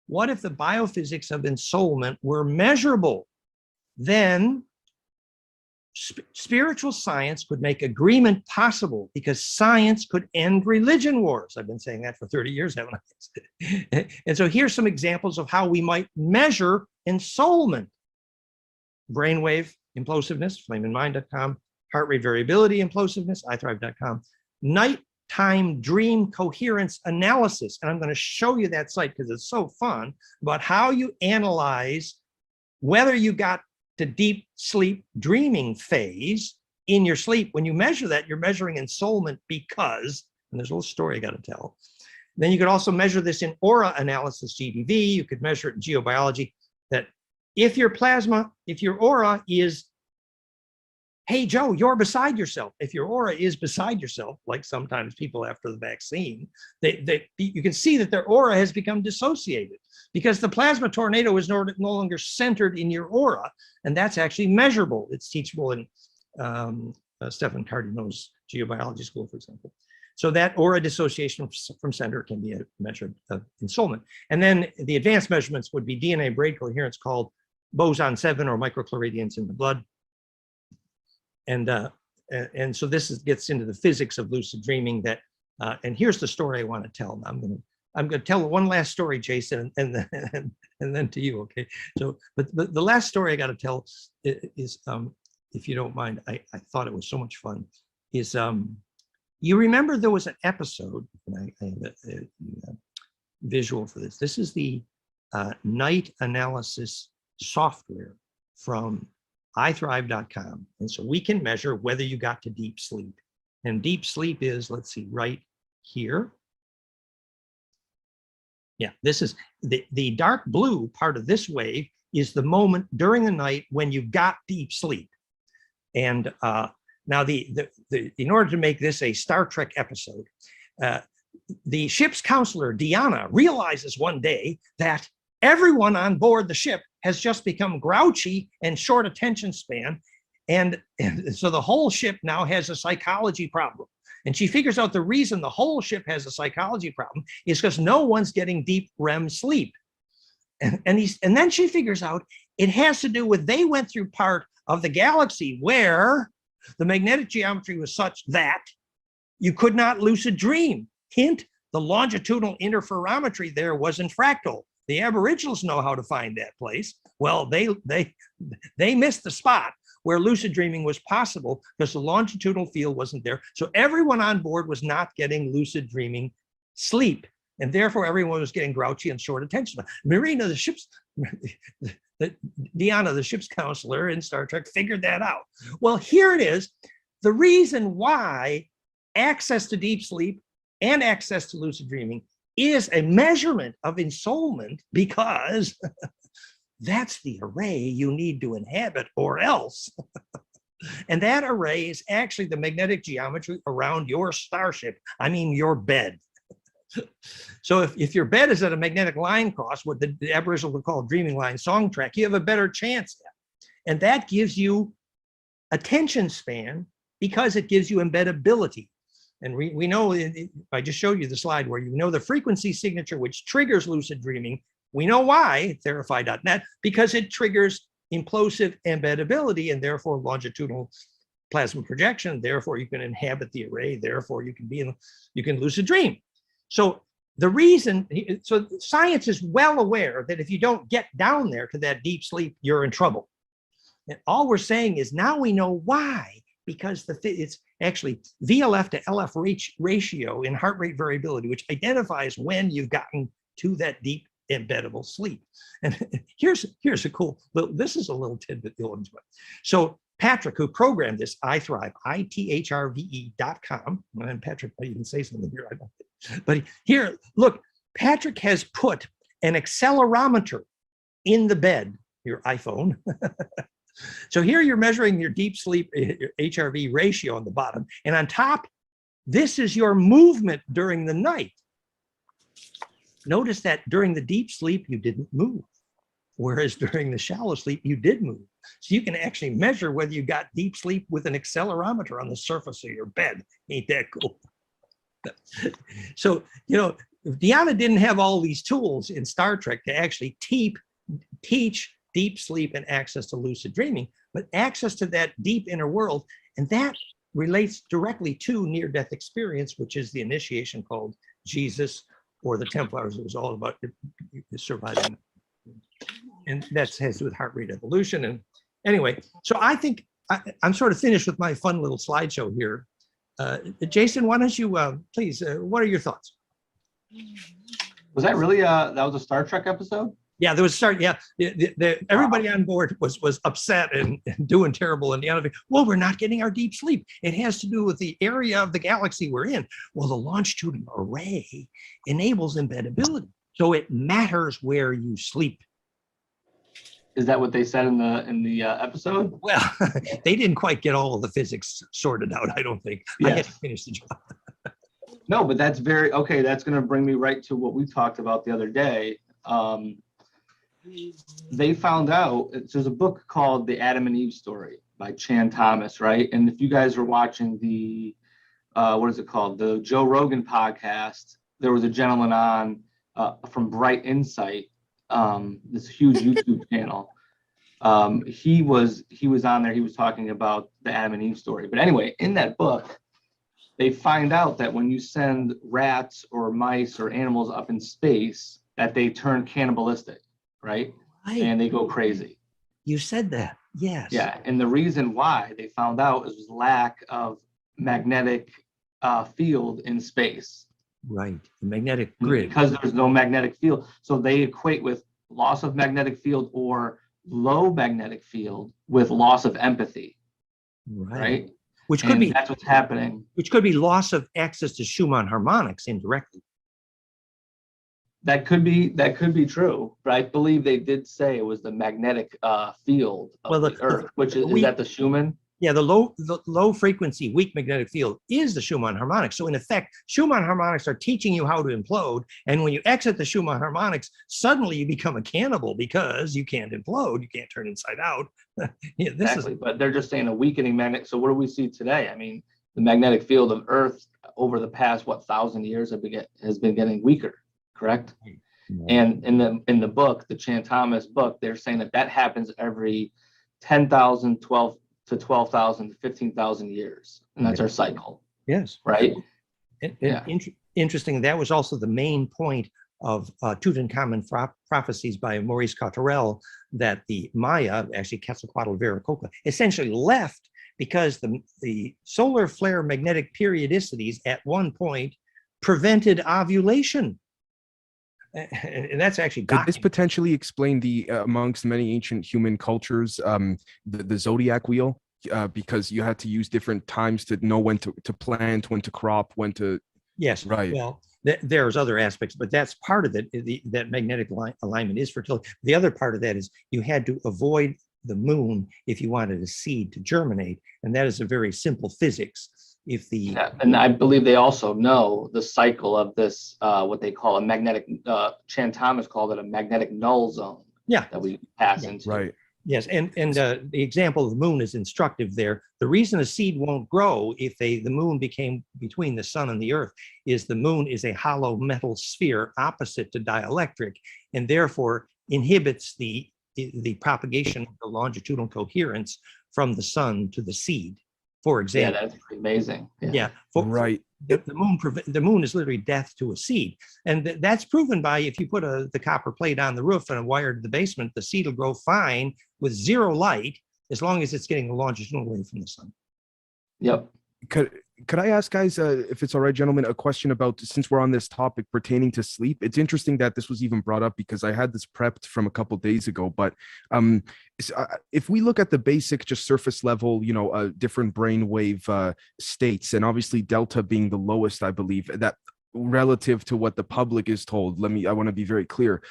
What if the biophysics of ensoulment were measurable? Then spiritual science could make agreement possible because science could end religion wars. I've been saying that for 30 years, haven't I? And so here's some examples of how we might measure ensoulment. Brainwave implosiveness, flameinmind.com, heart rate variability implosiveness, iThrive.com, nighttime dream coherence analysis. And I'm going to show you that site because it's so fun about how you analyze whether you got to deep sleep dreaming phase in your sleep. When you measure that, you're measuring ensoulment because, and there's a little story I got to tell. Then you could also measure this in aura analysis, GDV. You could measure it in geobiology, that if your plasma, if your aura is, hey, Joe, you're beside yourself. If your aura is beside yourself, like sometimes people after the vaccine, you can see that their aura has become dissociated because the plasma tornado is no longer centered in your aura. And that's actually measurable. It's teachable in Stephan Cardino's geobiology school, for example. So that or a dissociation from center can be a measure of ensoulment. And then the advanced measurements would be DNA braid coherence called boson 7 or microchloradians in the blood. And so this gets into the physics of lucid dreaming that, and here's the story I want to tell. I'm going to tell one last story, Jason, and then to you, okay? So, but the last story I got to tell is, if you don't mind, I thought it was so much fun, is you remember there was an episode, and I have a visual for this. This is the night analysis software from iThrive.com. And so we can measure whether you got to deep sleep. And deep sleep is, let's see, right here. Yeah, this is the dark blue part of this wave is the moment during the night when you got deep sleep. And now in order to make this a Star Trek episode, the ship's counselor, Deanna, realizes one day that everyone on board the ship has just become grouchy and short attention span. And so the whole ship now has a psychology problem. And she figures out the reason the whole ship has a psychology problem is because no one's getting deep REM sleep. And then she figures out it has to do with they went through part of the galaxy where the magnetic geometry was such that you could not lucid dream. Hint, the longitudinal interferometry there wasn't fractal. The Aboriginals know how to find that place. Well, they missed the spot where lucid dreaming was possible because the longitudinal field wasn't there. So everyone on board was not getting lucid dreaming sleep. And therefore everyone was getting grouchy and short attention. Marina, Deanna, the ship's counselor in Star Trek, figured that out. Well, here it is. The reason why access to deep sleep and access to lucid dreaming is a measurement of ensoulment, because that's the array you need to inhabit or else. And that array is actually the magnetic geometry around your starship. I mean, your bed. So if your bed is at a magnetic line cross, what the Aboriginal would call a dreaming line song track, you have a better chance at. And that gives you attention span because it gives you embeddability. And we know, I just showed you the slide where you know the frequency signature which triggers lucid dreaming. We know why, Teraphi.net, because it triggers implosive embeddability and therefore longitudinal plasma projection. Therefore, you can inhabit the array. Therefore, you can lucid dream. So the reason, so science is well aware that if you don't get down there to that deep sleep, you're in trouble. And all we're saying is now we know why, because it's actually VLF to LF ratio in heart rate variability, which identifies when you've gotten to that deep embeddable sleep. And here's a cool, this is a little tidbit you'll enjoy. So Patrick, who programmed this, iThrive, ITHRVE.com, and Patrick might even say something here, I don't think. But here, look, Patrick has put an accelerometer in the bed, your iPhone. So here you're measuring your deep sleep, your HRV ratio on the bottom, and on top, this is your movement during the night. Notice that during the deep sleep, you didn't move, whereas during the shallow sleep, you did move. So you can actually measure whether you got deep sleep with an accelerometer on the surface of your bed. Ain't that cool? So, you know, Deanna didn't have all these tools in Star Trek to actually teach deep sleep and access to lucid dreaming, but access to that deep inner world. And that relates directly to near-death experience, which is the initiation called Jesus or the Templars. It was all about surviving. And that has to do with heart rate evolution. And anyway, so I think I'm sort of finished with my fun little slideshow here. Jason, why don't you, please, what are your thoughts? Was that really, that was a Star Trek episode? Yeah, there was everybody on board was upset and doing terrible. And the other, well, we're not getting our deep sleep. It has to do with the area of the galaxy we're in. Well, the longitudinal array enables embeddability, so it matters where you sleep. Is that what they said in the episode? Well, they didn't quite get all of the physics sorted out, I don't think. Yes. I had to finish the job. No, but that's very okay. That's going to bring me right to what we talked about the other day. They found out, there's a book called The Adam and Eve Story by Chan Thomas, right? And if you guys were watching the what is it called? The Joe Rogan podcast. There was a gentleman on from Bright Insight, this huge YouTube channel. He was on there. He was talking about the Adam and Eve story. But anyway, in that book, they find out that when you send rats or mice or animals up in space, that they turn cannibalistic, right? And they go crazy. You said that, yes. Yeah, and the reason why they found out is lack of magnetic field in space. Right, the magnetic grid. Because there's no magnetic field. So they equate with loss of magnetic field or low magnetic field with loss of empathy, right? Which could be, that's what's happening. Which could be loss of access to Schumann harmonics indirectly. That could be true, but I believe they did say it was the magnetic field of the Earth, which is that the Schumann? Yeah, the low frequency, weak magnetic field is the Schumann harmonics. So in effect, Schumann harmonics are teaching you how to implode. And when you exit the Schumann harmonics, suddenly you become a cannibal because you can't implode. You can't turn inside out. Exactly, but they're just saying a weakening magnet. So what do we see today? I mean, the magnetic field of Earth over the past, 1,000 years has been getting weaker, correct? And in the book, the Chan Thomas book, they're saying that happens every 10,000, 12,000 to 15,000 years, and that's our cycle. Yes. Right. Interesting. That was also the main point of Tutankhamun prophecies by Maurice Cotterell, that the Maya, actually Quetzalcoatl Viracocha, essentially left because the solar flare magnetic periodicities at one point prevented ovulation. And that's actually could this potentially explain the amongst many ancient human cultures the zodiac wheel, because you had to use different times to know when to plant, when to crop, when to right. Well, there's other aspects, but that's part of it. That magnetic alignment is fertility. The other part of that is you had to avoid the moon if you wanted a seed to germinate, and that is a very simple physics. And I believe they also know the cycle of this, what they call a magnetic, Chan Thomas called it a magnetic null zone. Yeah. That we pass into. Right. Yes, and the example of the moon is instructive there. The reason a seed won't grow if the moon became between the sun and the earth is the moon is a hollow metal sphere opposite to dielectric, and therefore inhibits the propagation of the longitudinal coherence from the sun to the seed. For example, yeah, that's amazing. Yeah, right. The moon is literally death to a seed, and that's proven by if you put the copper plate on the roof and a wire to the basement, the seed will grow fine with zero light as long as it's getting a longitudinal wave from the sun. Yep. Could I ask guys, if it's all right, gentlemen, a question about, since we're on this topic pertaining to sleep? It's interesting that this was even brought up because I had this prepped from a couple days ago. But if we look at the basic, just surface level, different brainwave states, and obviously delta being the lowest, I believe, that relative to what the public is told. I want to be very clear.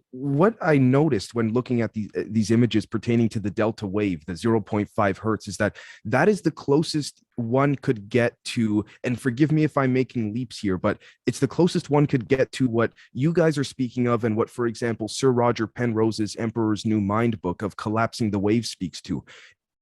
What I noticed when looking at these images pertaining to the delta wave, the 0.5 hertz, is that is the closest one could get to, and forgive me if I'm making leaps here, but it's the closest one could get to what you guys are speaking of, and what, for example, Sir Roger Penrose's Emperor's New Mind book of collapsing the wave speaks to.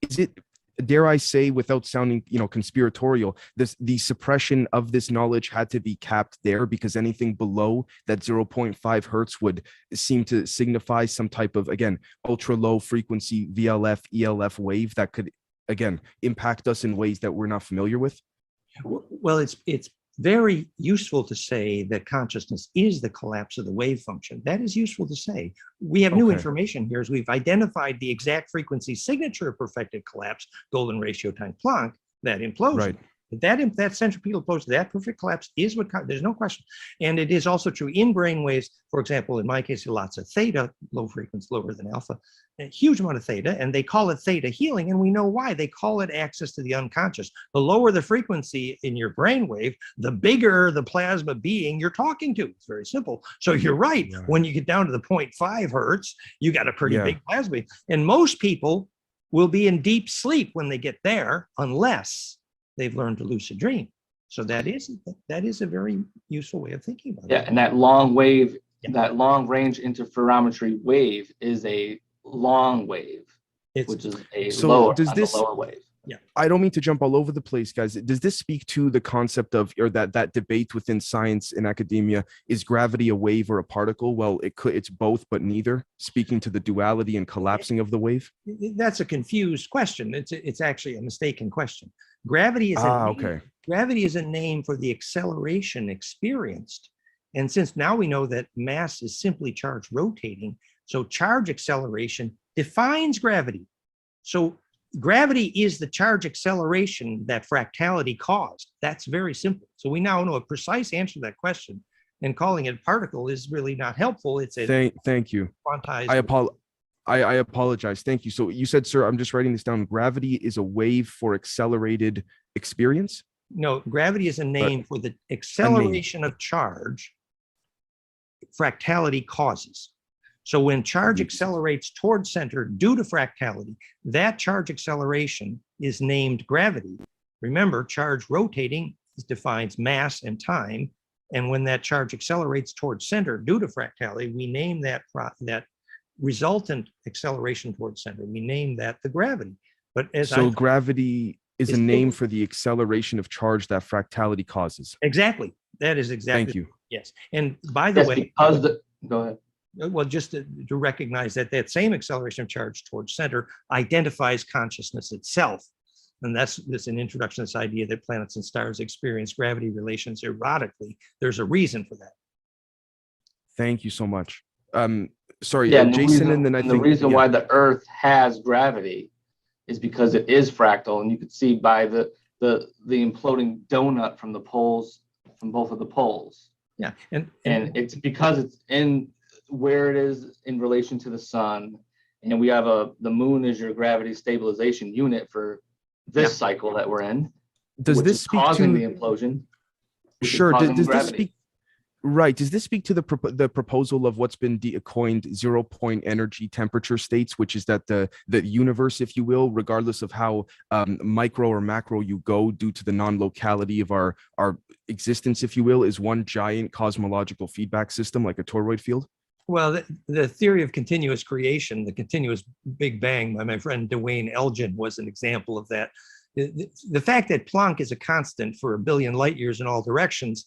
Is it, dare I say, without sounding, conspiratorial, the suppression of this knowledge had to be capped there, because anything below that 0.5 hertz would seem to signify some type of, again, ultra low frequency VLF, ELF wave that could, again, impact us in ways that we're not familiar with? Well, it's very useful to say that consciousness is the collapse of the wave function. That is useful to say. We have new information here as we've identified the exact frequency signature of perfected collapse, golden ratio times Planck, that implosion. Right. That centripetal implosion, that perfect collapse is what, there's no question. And it is also true in brain waves. For example, in my case, lots of theta, low frequency, lower than alpha, a huge amount of theta, and they call it theta healing, and we know why. They call it access to the unconscious. The lower the frequency in your brain wave, the bigger the plasma being you're talking to. It's very simple. So you're right. Yeah. When you get down to the 0.5 hertz, you got a pretty big plasma. And most people will be in deep sleep when they get there, unless they've learned to lucid dream. So that is a very useful way of thinking about it. Yeah, and that long wave, that long range interferometry wave is a long wave, which is a lower wave. I don't mean to jump all over the place, guys. Does this speak to the concept of, or that debate within science and academia? Is gravity a wave or a particle? Well, it's both, but neither. Speaking to the duality and collapsing of the wave. That's a confused question. It's actually a mistaken question. Gravity is gravity is a name for the acceleration experienced. And since now we know that mass is simply charge rotating, so charge acceleration defines gravity. So gravity is the charge acceleration that fractality caused. That's very simple. So we now know a precise answer to that question, and calling it particle is really not helpful. It's a thank you. Quantized. I apologize. Thank you. So you said, sir, I'm just writing this down. Gravity is a wave for accelerated experience? No, gravity is a name for the acceleration of charge fractality causes. So when charge accelerates towards center due to fractality, that charge acceleration is named gravity. Remember, charge rotating defines mass and time. And when that charge accelerates towards center due to fractality, we name that resultant acceleration towards center. We name that the gravity. But gravity is a name for the acceleration of charge that fractality causes. Exactly. That is exactly. Thank you. Yes. And by the way, go ahead. Well, just to recognize that same acceleration of charge towards center identifies consciousness itself. And that's an introduction to this idea that planets and stars experience gravity relations erotically. There's a reason for that. Thank you so much. Sorry, yeah, Jason, and then I think the reason why the Earth has gravity is because it is fractal, and you can see by the imploding donut from the poles, from both of the poles. Yeah, and it's because it's in where it is in relation to the sun, and we have the moon is your gravity stabilization unit for this cycle that we're in. Does this speak causing to the implosion? Sure. Does this speak? Right. Does this speak to the proposal of what's been coined 0-point energy temperature states, which is that the universe, if you will, regardless of how micro or macro you go due to the non-locality of our existence, if you will, is one giant cosmological feedback system like a toroid field? Well, the theory of continuous creation, the continuous Big Bang by my friend Dwayne Elgin was an example of that. The fact that Planck is a constant for 1 billion light years in all directions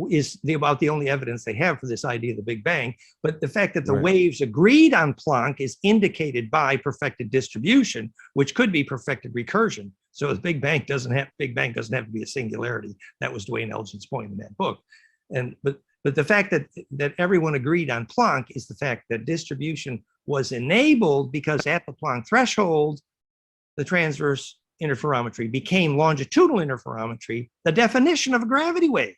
is about the only evidence they have for this idea of the Big Bang. But the fact that the waves agreed on Planck is indicated by perfected distribution, which could be perfected recursion. So the Big Bang doesn't have to be a singularity. That was Dwayne Elgin's point in that book. But the fact that everyone agreed on Planck is the fact that distribution was enabled because at the Planck threshold, the transverse interferometry became longitudinal interferometry, the definition of a gravity wave.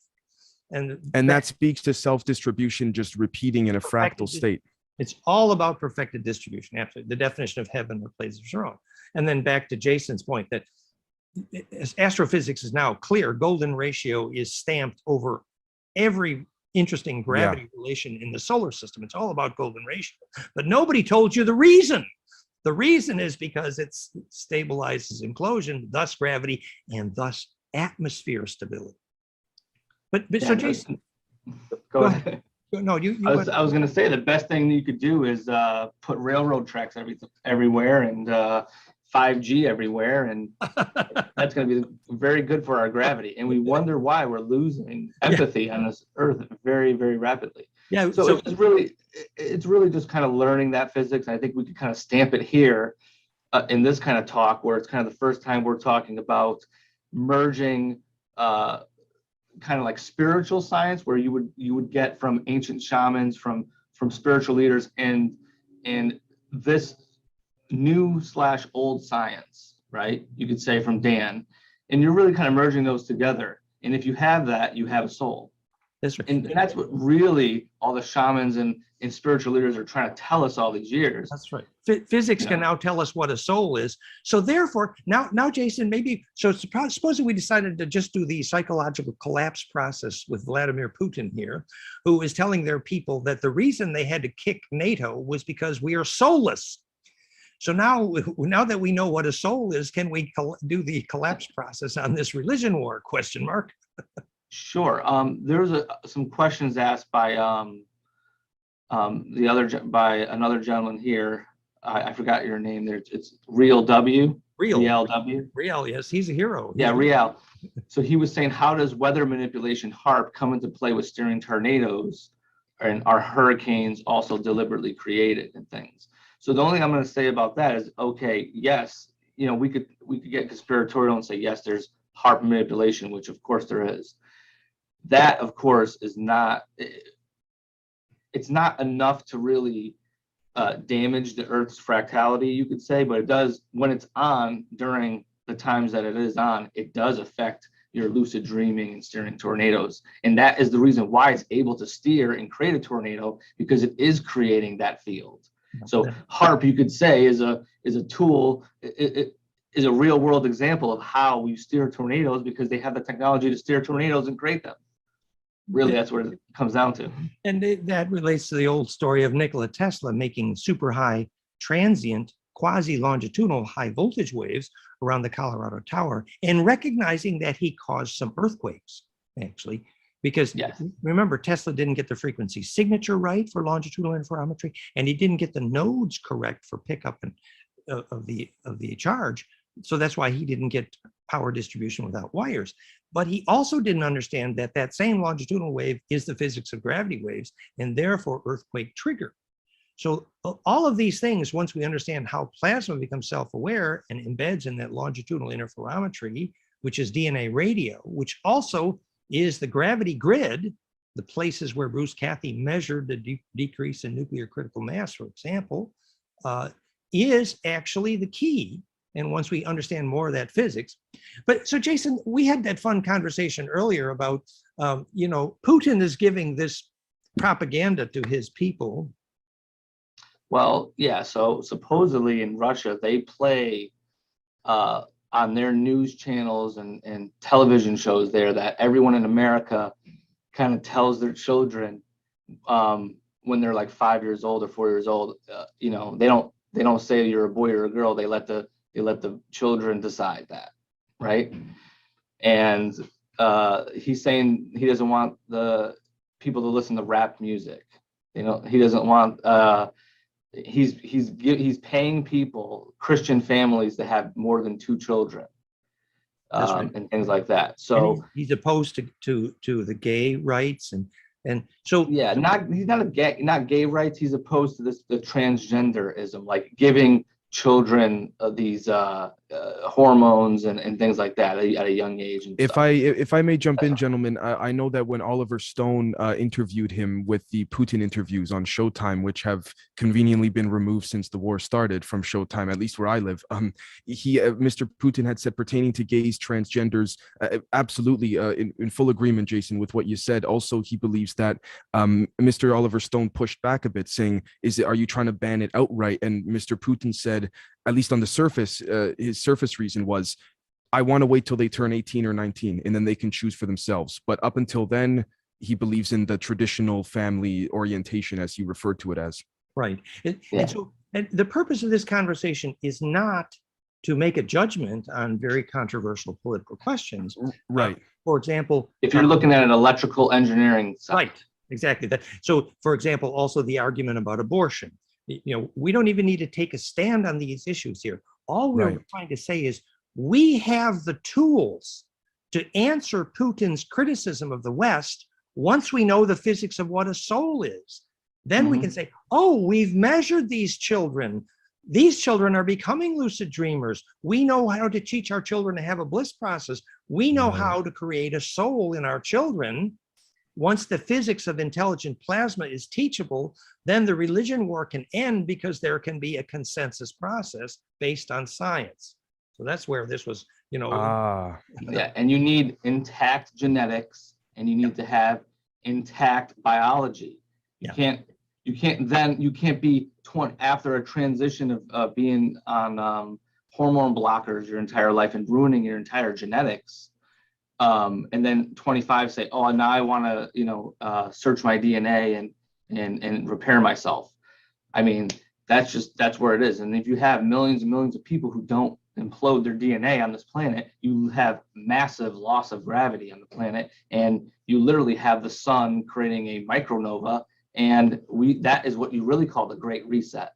And that speaks to self-distribution just repeating in a fractal state. It's all about perfected distribution, absolutely. The definition of heaven or places of their own. And then back to Jason's point that astrophysics is now clear. Golden ratio is stamped over every interesting gravity relation in the solar system. It's all about golden ratio. But nobody told you the reason. The reason is because it stabilizes implosion, thus gravity, and thus atmosphere stability. But so Jason, go ahead. No, I was going to say the best thing you could do is put railroad tracks everywhere and 5G everywhere, and that's going to be very good for our gravity. And we wonder why we're losing empathy on this Earth very, very rapidly. Yeah. So it's really just kind of learning that physics. I think we could kind of stamp it here in this kind of talk, where it's kind of the first time we're talking about merging kind of like spiritual science, where you would get from ancient shamans, from spiritual leaders, and this new/old science, right? You could say from Dan, and you're really kind of merging those together. And if you have that, you have a soul. That's right. And that's what really all the shamans and spiritual leaders are trying to tell us all these years. That's right. Physics can now tell us what a soul is. So therefore, now Jason, maybe, so supposing we decided to just do the psychological collapse process with Vladimir Putin here, who is telling their people that the reason they had to kick NATO was because we are soulless. So now that we know what a soul is, can we do the collapse process on this religion war, ? Sure. There was some questions asked by another gentleman here. I forgot your name there. It's Real W. Real, W. Real, yes, he's a hero. Yeah, Real. So he was saying, how does weather manipulation HARP come into play with steering tornadoes, and are hurricanes also deliberately created and things? So the only thing I'm going to say about that is, okay, yes, we could get conspiratorial and say, yes, there's HARP manipulation, which of course there is. That, of course, is not, it's not enough to really damage the Earth's fractality, you could say, but it does, when it's on during the times that it is on, it does affect your lucid dreaming and steering tornadoes. And that is the reason why it's able to steer and create a tornado, because it is creating that field. So HARP, you could say, is a tool, it is a real world example of how we steer tornadoes, because they have the technology to steer tornadoes and create them. Really, that's what it comes down to. And that relates to the old story of Nikola Tesla making super high transient quasi-longitudinal high voltage waves around the Colorado Tower, and recognizing that he caused some earthquakes, actually, because remember, Tesla didn't get the frequency signature right for longitudinal interferometry, and he didn't get the nodes correct for pickup of the charge. So that's why he didn't get power distribution without wires. But he also didn't understand that that same longitudinal wave is the physics of gravity waves, and therefore earthquake trigger. So all of these things, once we understand how plasma becomes self-aware and embeds in that longitudinal interferometry, which is DNA radio, which also is the gravity grid, the places where Bruce Cathy measured the decrease in nuclear critical mass, for example, is actually the key. And once we understand more of that physics. But so Jason, we had that fun conversation earlier about, Putin is giving this propaganda to his people. Well, yeah, so supposedly in Russia, they play on their news channels and television shows there that everyone in America kind of tells their children when they're like 5 years old or 4 years old, they don't say you're a boy or a girl. They let the children decide that, right? And he's saying he doesn't want the people to listen to rap music. He doesn't want. He's paying people, Christian families, to have more than 2 children, right, and things like that. So he's opposed to the gay rights and so yeah, he's not gay rights. He's opposed to the transgenderism, like giving children these hormones and things like that at a young age. And if I may jump in, gentlemen, I know that when Oliver Stone interviewed him with the Putin interviews on Showtime, which have conveniently been removed since the war started from Showtime, at least where I live, Mr. Putin had said, pertaining to gays, transgenders, absolutely in full agreement, Jason, with what you said. Also, he believes that Mr. Oliver Stone pushed back a bit, saying, are you trying to ban it outright? And Mr. Putin said, at least on the surface, his surface reason was, I want to wait till they turn 18 or 19 and then they can choose for themselves. But up until then, he believes in the traditional family orientation, as he referred to it as. Right. And the purpose of this conversation is not to make a judgment on very controversial political questions. Right. For example, if you're looking at an electrical engineering side. Right. Exactly. So, for example, also the argument about abortion. We don't even need to take a stand on these issues here. All we're trying to say is we have the tools to answer Putin's criticism of the West once we know the physics of what a soul is. Then we can say, oh, we've measured these children. These children are becoming lucid dreamers. We know how to teach our children to have a bliss process. We know how to create a soul in our children. Once the physics of intelligent plasma is teachable, then the religion war can end, because there can be a consensus process based on science. So that's where this was, Yeah, and you need intact genetics, and you need to have intact biology. You can't be after a transition of being on hormone blockers your entire life and ruining your entire genetics. And then 25 say, oh, now I want to, search my DNA and repair myself. I mean, that's where it is. And if you have millions and millions of people who don't implode their DNA on this planet, you have massive loss of gravity on the planet, and you literally have the sun creating a micronova, and that is what you really call the Great Reset.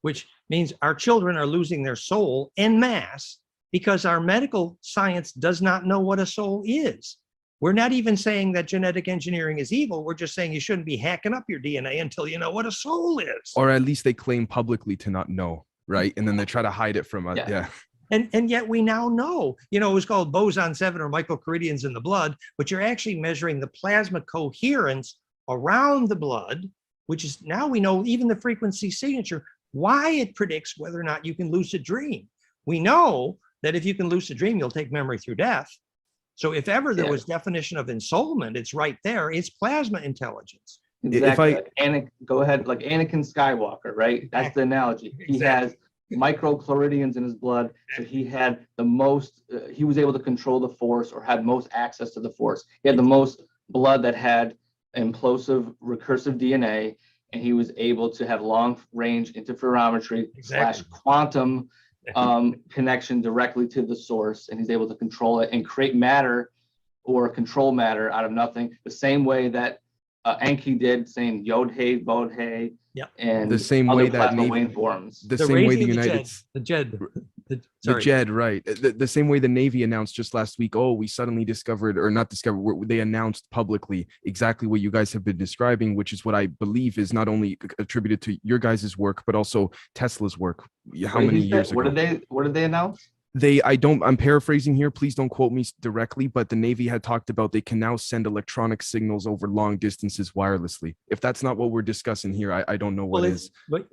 Which means our children are losing their soul en masse because our medical science does not know what a soul is. We're not even saying that genetic engineering is evil. We're just saying you shouldn't be hacking up your DNA until you know what a soul is. Or at least they claim publicly to not know, right? And then they try to hide it from us. Yeah. And yet we now know, it was called boson 7 or microcaridians in the blood, but you're actually measuring the plasma coherence around the blood, which is now we know even the frequency signature, why it predicts whether or not you can lucid dream. We know that if you can lucid dream, you'll take memory through death. So if ever there was definition of ensoulment, it's right there. It's plasma intelligence. Exactly. Go ahead, like Anakin Skywalker, right? That's the analogy. He has microchloridians in his blood, so he had the most, he was able to control the force or had most access to the force. He had the most blood that had implosive recursive DNA, and he was able to have long range interferometry / quantum connection directly to the source, and he's able to control it and create matter or control matter out of nothing, the same way that Enki did, saying Yod-Hey, Bod-Hey, and the same way that waveforms. The same way the United the JED, right? The same way the Navy announced just last week, oh, we suddenly discovered, or not discovered, they announced publicly exactly what you guys have been describing, which is what I believe is not only attributed to your guys' work, but also Tesla's work. How many years ago? What did they announce? I'm paraphrasing here, please don't quote me directly, but the Navy had talked about they can now send electronic signals over long distances wirelessly. If that's not what we're discussing here, I don't know what is. But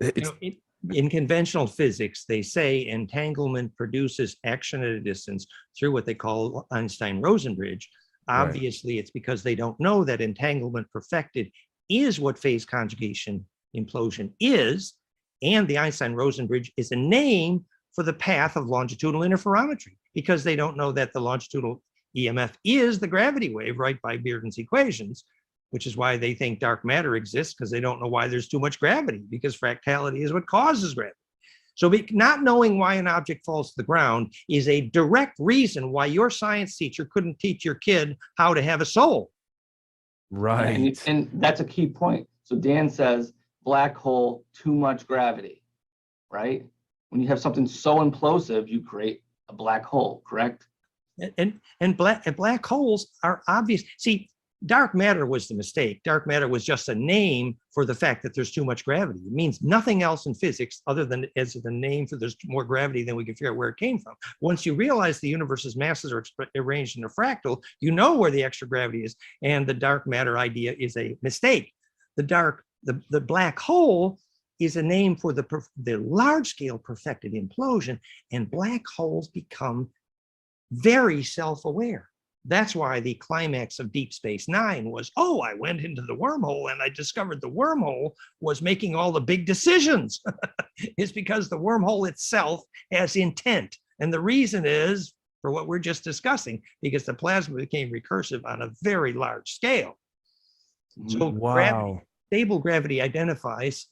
in conventional physics, they say entanglement produces action at a distance through what they call Einstein-Rosen bridge. Obviously, it's because they don't know that entanglement perfected is what phase conjugation implosion is, and the Einstein-Rosen bridge is a name for the path of longitudinal interferometry, because they don't know that the longitudinal EMF is the gravity wave, right, by Bearden's equations, which is why they think dark matter exists, because they don't know why there's too much gravity, because fractality is what causes gravity. So not knowing why an object falls to the ground is a direct reason why your science teacher couldn't teach your kid how to have a soul. Right. And that's a key point. So Dan says, black hole, too much gravity, right? When you have something so implosive, you create a black hole, correct? And black holes are obvious. See, dark matter was the mistake. Dark matter was just a name for the fact that there's too much gravity. It means nothing else in physics other than as the name for there's more gravity than we can figure out where it came from. Once you realize the universe's masses are arranged in a fractal, you know where the extra gravity is, and the dark matter idea is a mistake. The black hole is a name for the large-scale perfected implosion, and black holes become very self-aware. That's why the climax of Deep Space Nine was, oh, I went into the wormhole and I discovered the wormhole was making all the big decisions. It's because the wormhole itself has intent. And the reason is, for what we're just discussing, because the plasma became recursive on a very large scale. So wow. Stable gravity identifies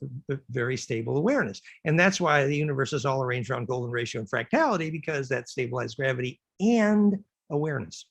very stable awareness. And that's why the universe is all arranged around golden ratio and fractality, because that stabilized gravity and awareness.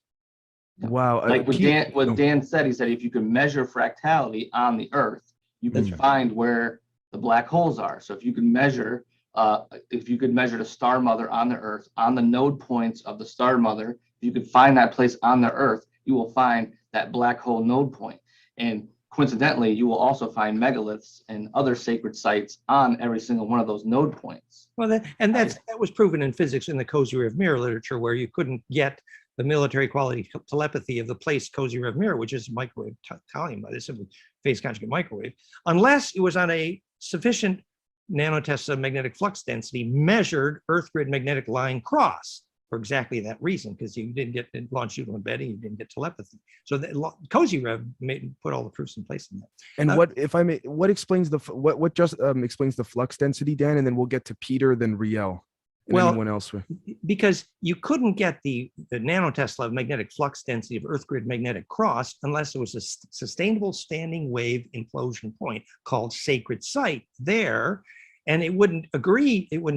Wow. Like what Dan said, he said, if you can measure fractality on the Earth, you can find where the black holes are. So if you can measure, the star mother on the Earth, on the node points of the star mother, if you could find that place on the Earth, you will find that black hole node point. And coincidentally, you will also find megaliths and other sacred sites on every single one of those node points. Well, that was proven in physics in the Cozy Rev Mirror literature, where you couldn't get the military quality telepathy of the place Cozy Rev Mirror, which is microwave thallium by the simple phase conjugate microwave, unless it was on a sufficient nanotesla magnetic flux density measured Earth grid magnetic line cross, for exactly that reason, because you didn't get longitudinal embedding, you didn't get telepathy. So the Cozy Rev put all the proofs in place in that. And what explains explains the flux density, Dan? And then we'll get to Peter, then Riel. Well, anyone else? Because you couldn't get the nanotesla magnetic flux density of Earth grid magnetic cross unless it was a sustainable standing wave implosion point called sacred site there. And it wouldn't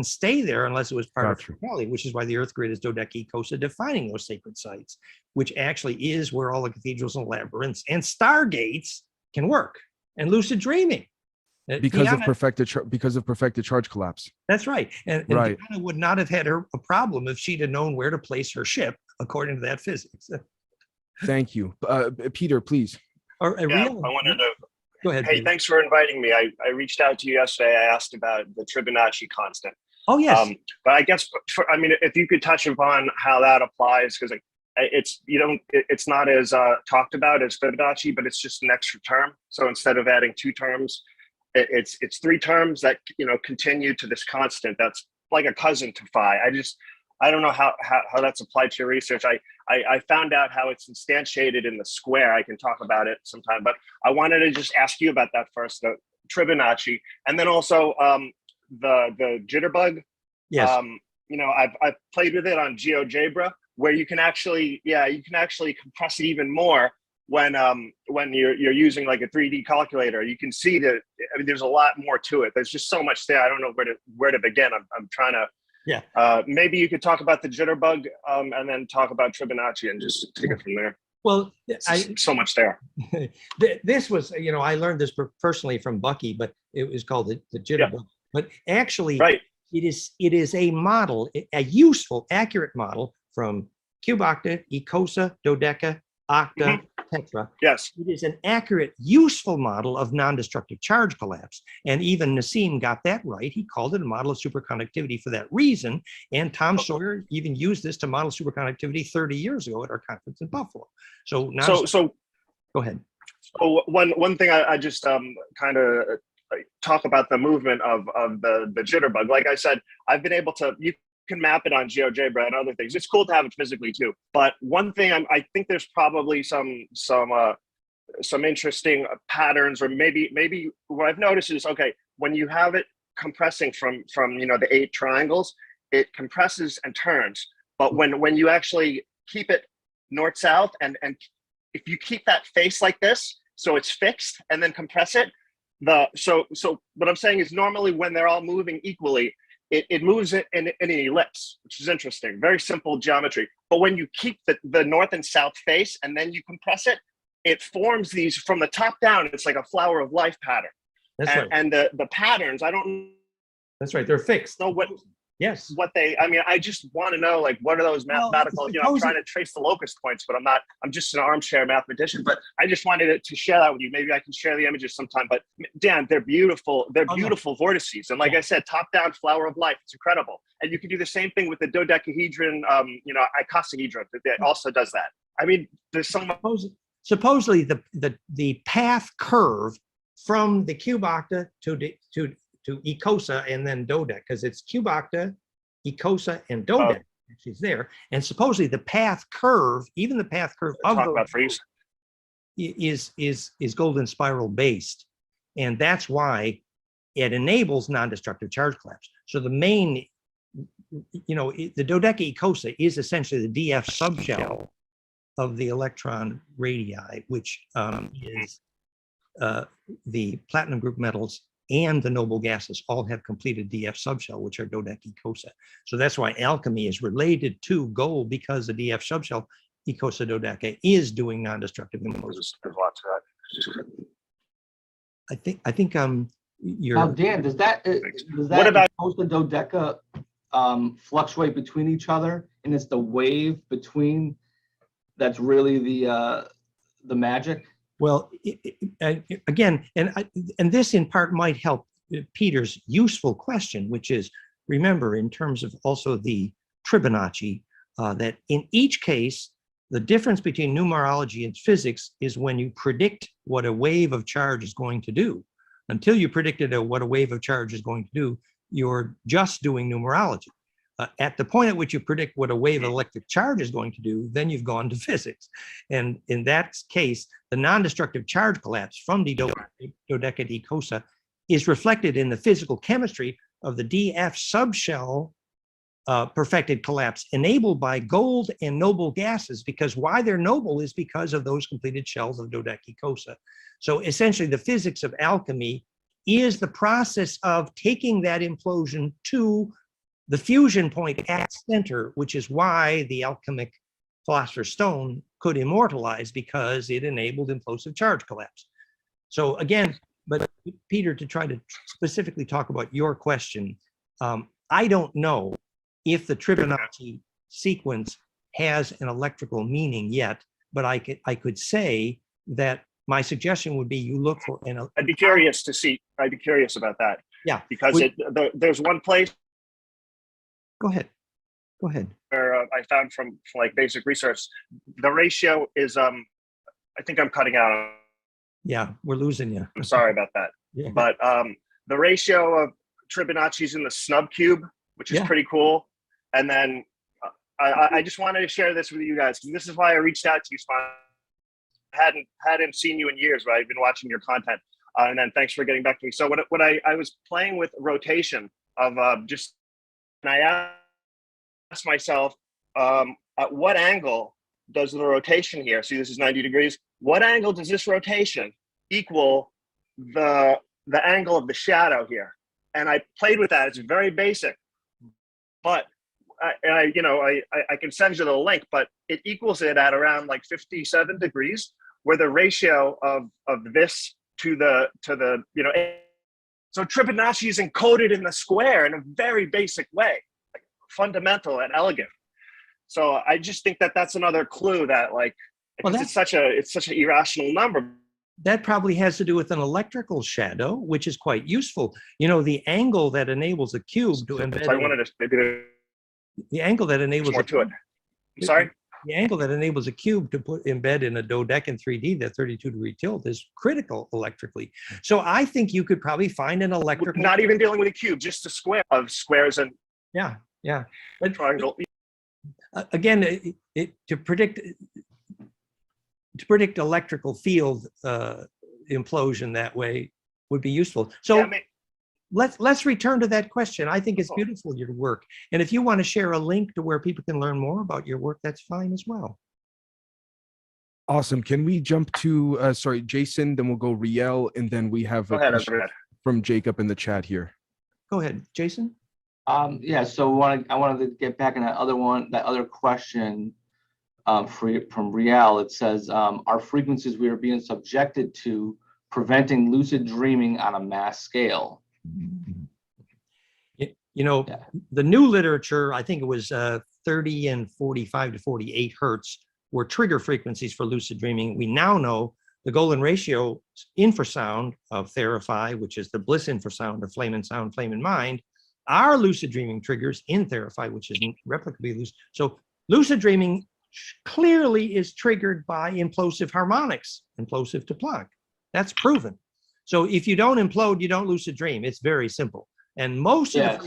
stay there unless it was part of fractality, which is why the Earth grid is dodecacosa defining those sacred sites, which actually is where all the cathedrals and labyrinths and stargates can work, and lucid dreaming. because of Tiana, perfected charge collapse. that's right. And Right. Tiana would not have had a problem if she'd have known where to place her ship according to that physics. Thank you. Peter, please. Or a Yeah, real, I wanted to. go ahead. Hey, Peter. thanks for inviting me. I reached out to you yesterday. I asked about the Fibonacci constant. Oh, yes. But I guess, I mean, if you could touch upon how that applies, because it's not as talked about as Fibonacci, but it's just an extra term. So instead of adding 2 terms, it's 3 terms that continue to this constant that's like a cousin to phi. I don't know how that's applied to your research. I found out how it's instantiated in the square. I can talk about it sometime, but I wanted to just ask you about that first, the Fibonacci, and then also the jitterbug. Yes. I've played with it on GeoGebra, where you can actually compress it even more when you're using like a 3D calculator. You can see that, I mean, there's a lot more to it. There's just so much there. I don't know where to begin. I'm trying to. Yeah. Maybe you could talk about the jitterbug and then talk about Fibonacci and just take it from there. Well, so much there. This was, I learned this personally from Bucky, but it was called the jitterbug. Yeah. But actually, right. It is a model, a useful, accurate model from cube octa, ecosa, dodeca, octa, tetra. Yes. It is an accurate, useful model of non-destructive charge collapse. And even Nassim got that right. He called it a model of superconductivity for that reason. And Tom Sawyer even used this to model superconductivity 30 years ago at our conference in Buffalo. So now, go ahead. So one thing I just kind of talk about the movement of the jitterbug. Like I said, I've been able to, you can map it on GeoGebra and other things. It's cool to have it physically too. But one thing I think there's probably some interesting patterns, or maybe what I've noticed is, okay, when you have it compressing from the 8 triangles, it compresses and turns. But when you actually keep it north-south, and if you keep that face like this, so it's fixed, and then compress it, so what I'm saying is, normally when they're all moving equally, it moves in an ellipse, which is interesting. Very simple geometry. But when you keep the north and south face and then you compress it, it forms these from the top down. It's like a flower of life pattern. That's right. And the patterns, I don't. That's right. They're fixed. Know what. Yes. I just want to know, like, what are those mathematical, I'm trying to trace the locus points, but I'm just an armchair mathematician, but I just wanted to share that with you. Maybe I can share the images sometime, but Dan, they're beautiful. They're beautiful vortices. And like I said, top down flower of life, it's incredible. And you can do the same thing with the dodecahedron, icosahedron, that also does that. I mean, there's some. Supposedly the path curve from the cube octa to ecosa and then dodec, because it's cube octa, ecosa, and dodec. She's there, and supposedly the path curve, even the path curve of those is golden spiral based, and that's why it enables non-destructive charge collapse. So the main, the dodeca ecosa is essentially the DF subshell of the electron radii, which is the platinum group metals and the noble gases all have completed DF subshell, which are dodeca-ecosa. So that's why alchemy is related to gold, because the DF subshell, ecosa dodeca, is doing non-destructive implosions. There's lots of that. I think you're. Now, Dan, does that what about ecosa dodeca fluctuate between each other, and it's the wave between that's really the magic? Well, again, and this in part might help Peter's useful question, which is, remember, in terms of also the Fibonacci, that in each case, the difference between numerology and physics is when you predict what a wave of charge is going to do. Until you predicted what a wave of charge is going to do, you're just doing numerology. At the point at which you predict what a wave of electric charge is going to do, then you've gone to physics. And in that case, the non-destructive charge collapse from the dodeca-ecosa is reflected in the physical chemistry of the DF subshell perfected collapse enabled by gold and noble gases, because why they're noble is because of those completed shells of dodeca-ecosa. So essentially the physics of alchemy is the process of taking that implosion to the fusion point at center, which is why the alchemic philosopher's stone could immortalize, because it enabled implosive charge collapse. So again, But Peter, to try to specifically talk about your question, I don't know if the Fibonacci sequence has an electrical meaning yet, but I could say that my suggestion would be you look for an. I'd be curious to see. I'd be curious about that. Yeah, because there's one place. Go ahead. Go ahead. Where I found from like basic research, the ratio is I think I'm cutting out. Yeah, we're losing you. I'm sorry about that. Yeah. But the ratio of Fibonacci's in the snub cube, which is pretty cool. And then I just wanted to share this with you guys because this is why I reached out to you, Spawn. Hadn't seen you in years, but I've been watching your content. And then thanks for getting back to me. So what I was playing with rotation of and I asked myself, at what angle does the rotation here? See, this is 90 degrees. What angle does this rotation equal the angle of the shadow here? And I played with that. It's very basic, but I can send you the link, but it equals it at around like 57 degrees, where the ratio of this to the so Fibonacci is encoded in the square in a very basic way, like fundamental and elegant. So I just think that that's another clue that like it's such an irrational number. That probably has to do with an electrical shadow, which is quite useful. You know, the angle that enables a cube to embed. So I wanted to maybe the angle that enables more to it. I'm sorry. The angle that enables a cube to embed in a dodecan 3D, that 32-degree tilt, is critical electrically. So I think you could probably find an electrical. Not even dealing with a cube, just a square of squares and but triangle. Again, to predict electrical field implosion that way would be useful. So let's return to that question. I think it's beautiful, your work. And if you want to share a link to where people can learn more about your work, that's fine as well. Awesome. Can we jump to, Jason, then we'll go Riel, and then we have a question from Jacob in the chat here. Go ahead, Jason. So I wanted to get back in that other question from Riel. It says, are frequencies we are being subjected to preventing lucid dreaming on a mass scale? The new literature, I think it was 30 and 45 to 48 hertz were trigger frequencies for lucid dreaming. We now know the golden ratio infrasound of Teraphi, which is the bliss infrasound of flame and sound, flame and mind, are lucid dreaming triggers in Teraphi, which is replicably lucid. So lucid dreaming clearly is triggered by implosive harmonics, implosive to Planck. That's proven. So if you don't implode, you don't lucid dream. It's very simple. And most of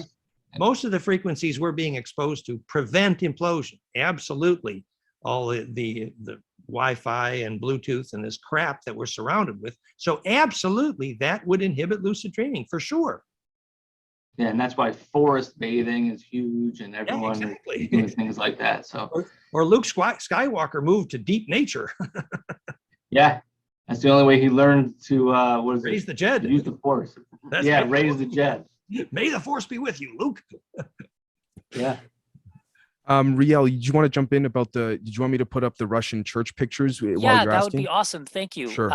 the frequencies we're being exposed to prevent implosion. Absolutely. All the Wi-Fi and Bluetooth and this crap that we're surrounded with. So absolutely, that would inhibit lucid dreaming for sure. Yeah, and that's why forest bathing is huge, and everyone is doing things like that. So, or Luke Skywalker moved to deep nature. Yeah, that's the only way he learned to raise the Jed. Use the force. Raise the Jed. May the force be with you, Luke. Yeah. Riel, did you want to jump in about did you want me to put up the Russian church pictures while you're asking? Yeah, that would be awesome. Thank you. Sure.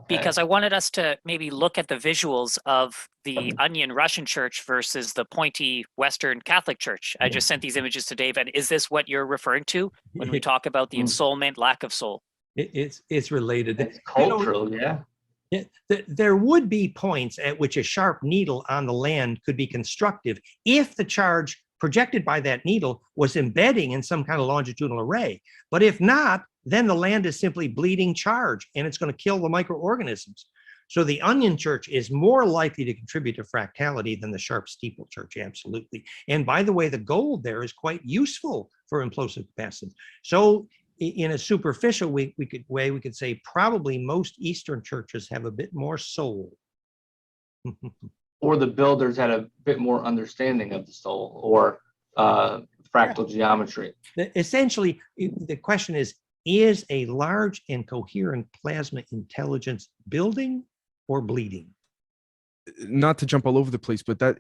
Because I wanted us to maybe look at the visuals of the onion Russian church versus the pointy Western Catholic church. I just sent these images to Dave. And is this what you're referring to when we talk about the ensoulment, lack of soul? It's related. It's cultural, There would be points at which a sharp needle on the land could be constructive if the charge projected by that needle was embedding in some kind of longitudinal array. But if not, then the land is simply bleeding charge and it's going to kill the microorganisms. So the onion church is more likely to contribute to fractality than the sharp steeple church, absolutely. And by the way, the gold there is quite useful for implosive capacitance. So in a superficial way, we could say probably most Eastern churches have a bit more soul. Or the builders had a bit more understanding of the soul or fractal geometry. Essentially, the question is a large and coherent plasma intelligence building or bleeding? Not to jump all over the place, but that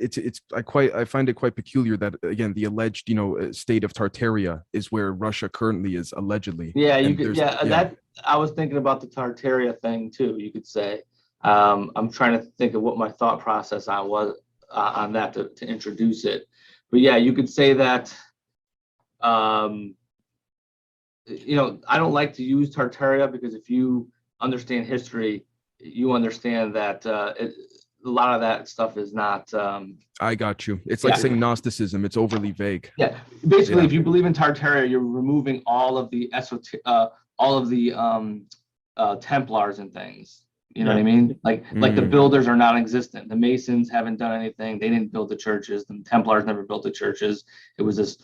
I find it quite peculiar that, again, the alleged state of Tartaria is where Russia currently is, allegedly. Yeah, that I was thinking about the Tartaria thing too. You could say I'm trying to think of what my thought process was on that to introduce it. But yeah, you could say that, you know, I don't like to use Tartaria because if you understand history, you understand that a lot of that stuff is not. I got you. It's like saying Gnosticism. It's overly vague. Yeah, basically, if you believe in Tartaria, you're removing all of the Templars and things. You know what I mean? Like the builders are non-existent. The Masons haven't done anything. They didn't build the churches. The Templars never built the churches. It was this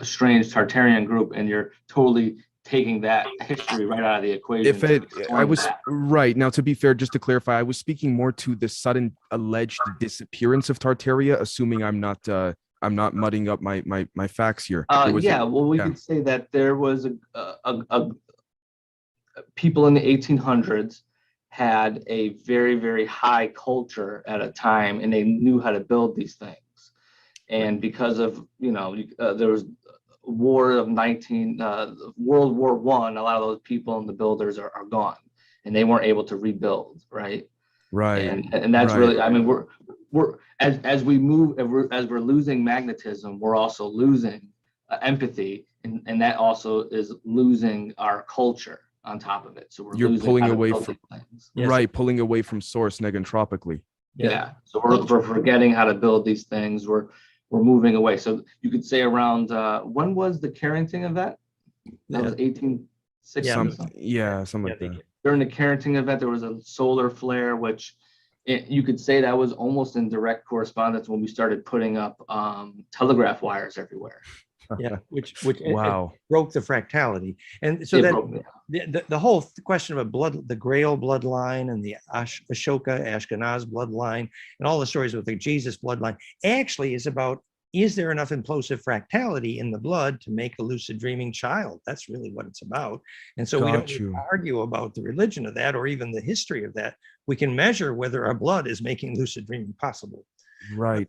strange Tartarian group, and you're totally taking that history right out of the equation. I was right. Now, to be fair, just to clarify, I was speaking more to the sudden alleged disappearance of Tartaria, assuming I'm not mudding up my facts here. We could say that there was a people in the 1800s had a very, very high culture at a time, and they knew how to build these things. And because of, you know, there was World War I, a lot of those people and the builders are gone, and they weren't able to rebuild, right? Right. And that's really, I mean, we're as we're losing magnetism, we're also losing empathy, and that also is losing our culture on top of it. So you're pulling away from things. Right, pulling away from source negentropically. Yeah. So we're forgetting how to build these things. We're moving away. So you could say around when was the Carrington event? That was 1860. Something like that. During the Carrington event, there was a solar flare, which you could say that was almost in direct correspondence when we started putting up telegraph wires everywhere. Which broke the fractality, and so the whole question of the Grail bloodline and the Ashoka Ashkenaz bloodline and all the stories with the Jesus bloodline actually is about, is there enough implosive fractality in the blood to make a lucid dreaming child? That's really what it's about. And so we don't need to argue about the religion of that or even the history of that. We can measure whether our blood is making lucid dreaming possible. Right.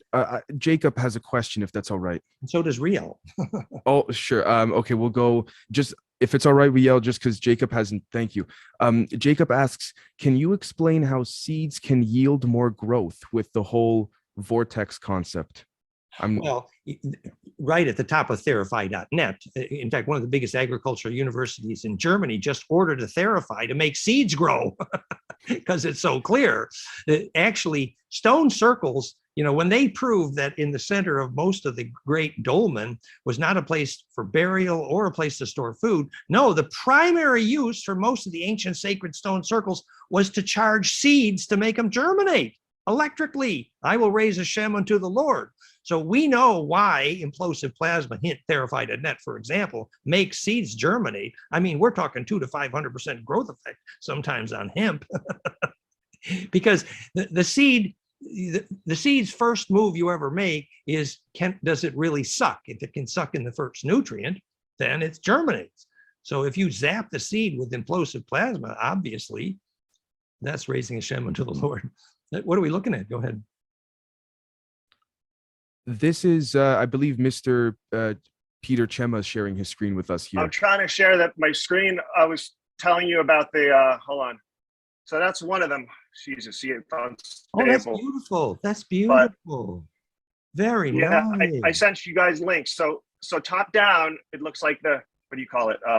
Jacob has a question, if that's all right. And so does Riel. Oh, sure. Okay, we'll go just, if it's all right, we yell just because Jacob hasn't. Thank you. Jacob asks, can you explain how seeds can yield more growth with the whole vortex concept? Well, right at the top of Teraphi.net. In fact, one of the biggest agricultural universities in Germany just ordered a Teraphi to make seeds grow because it's so clear. Actually, stone circles, you know, when they proved that in the center of most of the great dolmen was not a place for burial or a place to store food. No, the primary use for most of the ancient sacred stone circles was to charge seeds to make them germinate electrically. I will raise a Shaman to the Lord. So we know why implosive plasma, hint Teraphi.net, for example, makes seeds germinate. I mean, we're talking 200 to 500% growth effect sometimes on hemp, because the seed's first move you ever make is, does it really suck? If it can suck in the first nutrient, then it germinates. So if you zap the seed with implosive plasma, obviously, that's raising a Shaman to the Lord. What are we looking at? Go ahead. This is, I believe, Mr. Peter Chema sharing his screen with us here. I'm trying to share my screen. I was telling you about the, hold on. So that's one of them. Jesus, see it. Oh, that's beautiful. That's beautiful. Very nice. I sent you guys links. So top down, it looks like what do you call it? I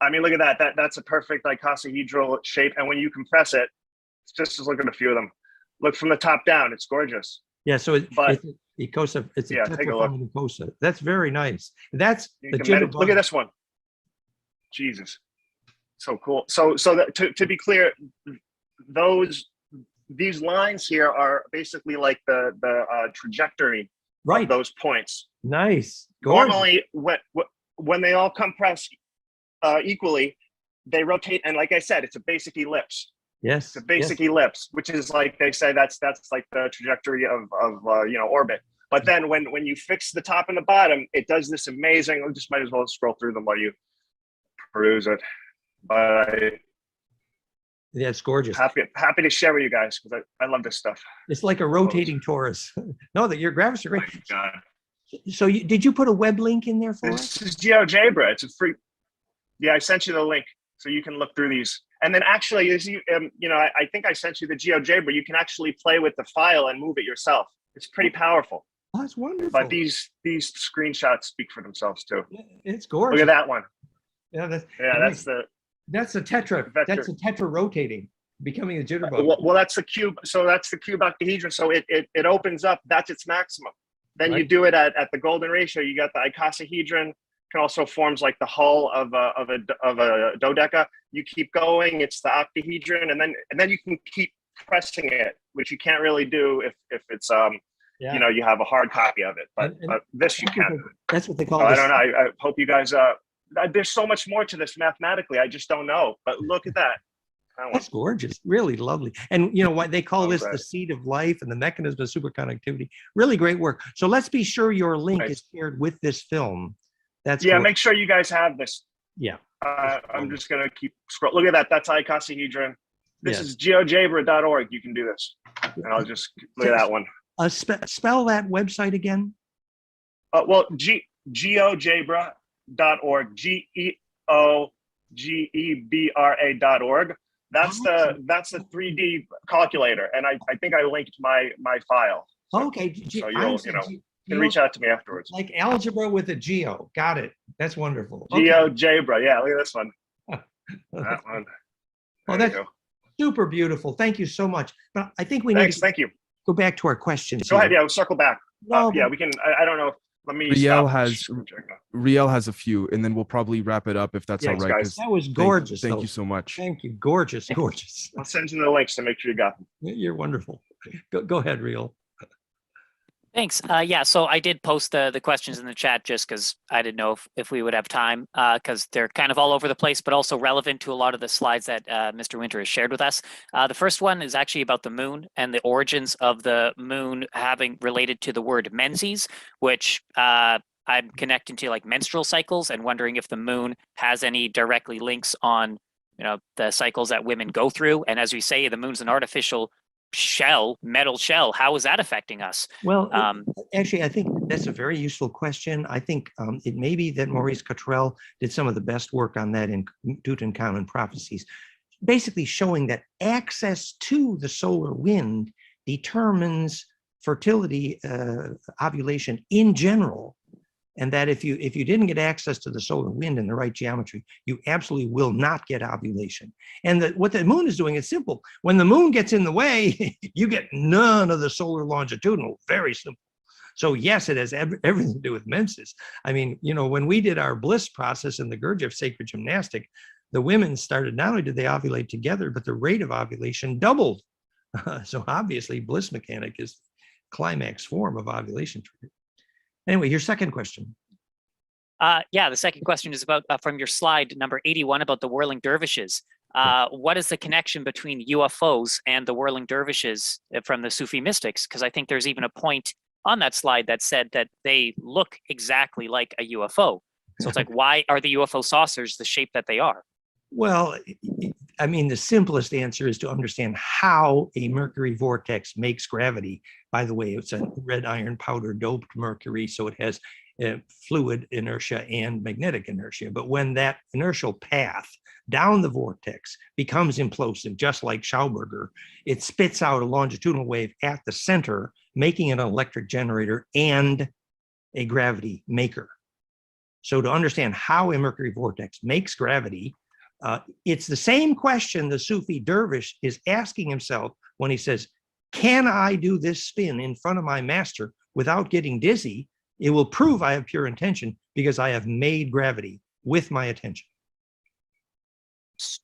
mean, look at that. That's a perfect icosahedral shape. And when you compress it, just look at a few of them. Look from the top down. It's gorgeous. Yeah. So it's a tetraform icosa. That's very nice. That's look at this one. Jesus, so cool. So to be clear, these lines here are basically like the trajectory of those points. Nice. Normally, when they all compress equally, they rotate, and like I said, it's a basic ellipse. Yes. It's a basic ellipse, which is like they say that's like the trajectory of orbit. But then when you fix the top and the bottom, it does this amazing. I just might as well scroll through them while you peruse it. But it's gorgeous. Happy to share with you guys because I love this stuff. It's like a rotating torus. No, that your graphics are great. Oh my God. So did you put a web link in there for us? This is GeoGebra. It's a free. Yeah, I sent you the link so you can look through these. And then actually, as you, I think I sent you the GeoJabra, but you can actually play with the file and move it yourself. It's pretty powerful. Oh, that's wonderful. But these screenshots speak for themselves too. It's gorgeous. Look at that one. Yeah, that's the tetra. vector. That's a tetra rotating, becoming a jitterbug. Well, that's the cube. So that's the cube octahedron. So it opens up. That's its maximum. Then you do it at the golden ratio. You got the icosahedron. Can also forms like the hull of a dodeca. You keep going. It's the octahedron, and then you can keep pressing it, which you can't really do if it's you have a hard copy of it. But this you can. That's what they call. So I don't know. I hope you guys. There's so much more to this mathematically. I just don't know. But look at that. That's gorgeous, really lovely. And you know what they call this, right. the seed of life and the mechanism of superconductivity. Really great work. So let's be sure your link is shared with this film. That's yeah. cool. Make sure you guys have this. Yeah. I'm just gonna keep scroll. Look at that. That's icosahedron. This is geojabra.org. You can do this. And I'll just look at that one. Spell that website again. Well, geojabra.org. GeoGebra.org. That's the 3D calculator, and I think I linked my file. Okay. So you can reach out to me afterwards. Like algebra with a geo. Got it. That's wonderful. GeoJabra. Yeah, look at this one. That one. Oh, that's super beautiful. Thank you so much. But I think we need to thank you. Go back to our questions. Go ahead. Yeah, we'll circle back. No, yeah, we can. I don't know. Let me. Riel has a few, and then we'll probably wrap it up if that's all right. Guys. That was gorgeous. Thank you so much. Thank you. Gorgeous. I'll send you the links to make sure you got them. You're wonderful. Go ahead, Riel. Thanks. Yeah, so I did post the questions in the chat just because I didn't know if we would have time, because they're kind of all over the place, but also relevant to a lot of the slides that Mr. Winter has shared with us. The first one is actually about the moon and the origins of the moon having related to the word menses, which I'm connecting to like menstrual cycles and wondering if the moon has any directly links on, the cycles that women go through. And as we say, the moon's an artificial metal shell. How is that affecting us? Well, actually, I think that's a very useful question. I think it may be that Maurice Cottrell did some of the best work on that in Tutankhamun Prophecies, basically showing that access to the solar wind determines fertility, ovulation in general, and that if you didn't get access to the solar wind in the right geometry, you absolutely will not get ovulation. And what the moon is doing is simple. When the moon gets in the way, you get none of the solar longitudinal. Very simple. So yes, it has everything to do with menses. I mean, when we did our bliss process in the Gurdjieff sacred gymnastic, the women started, not only did they ovulate together, but the rate of ovulation doubled. So obviously bliss mechanic is climax form of ovulation trigger. Anyway, your second question. Yeah, the second question is about from your slide number 81 about the whirling dervishes. What is the connection between UFOs and the whirling dervishes from the Sufi mystics? Because I think there's even a point on that slide that said that they look exactly like a UFO. So it's like, why are the UFO saucers the shape that they are? Well, I mean, the simplest answer is to understand how a mercury vortex makes gravity. By the way, it's a red iron powder doped mercury, so it has fluid inertia and magnetic inertia. But when that inertial path down the vortex becomes implosive, just like Schauberger, it spits out a longitudinal wave at the center, making it an electric generator and a gravity maker. So to understand how a mercury vortex makes gravity, it's the same question the Sufi dervish is asking himself when he says, can I do this spin in front of my master without getting dizzy? It will prove I have pure intention because I have made gravity with my attention.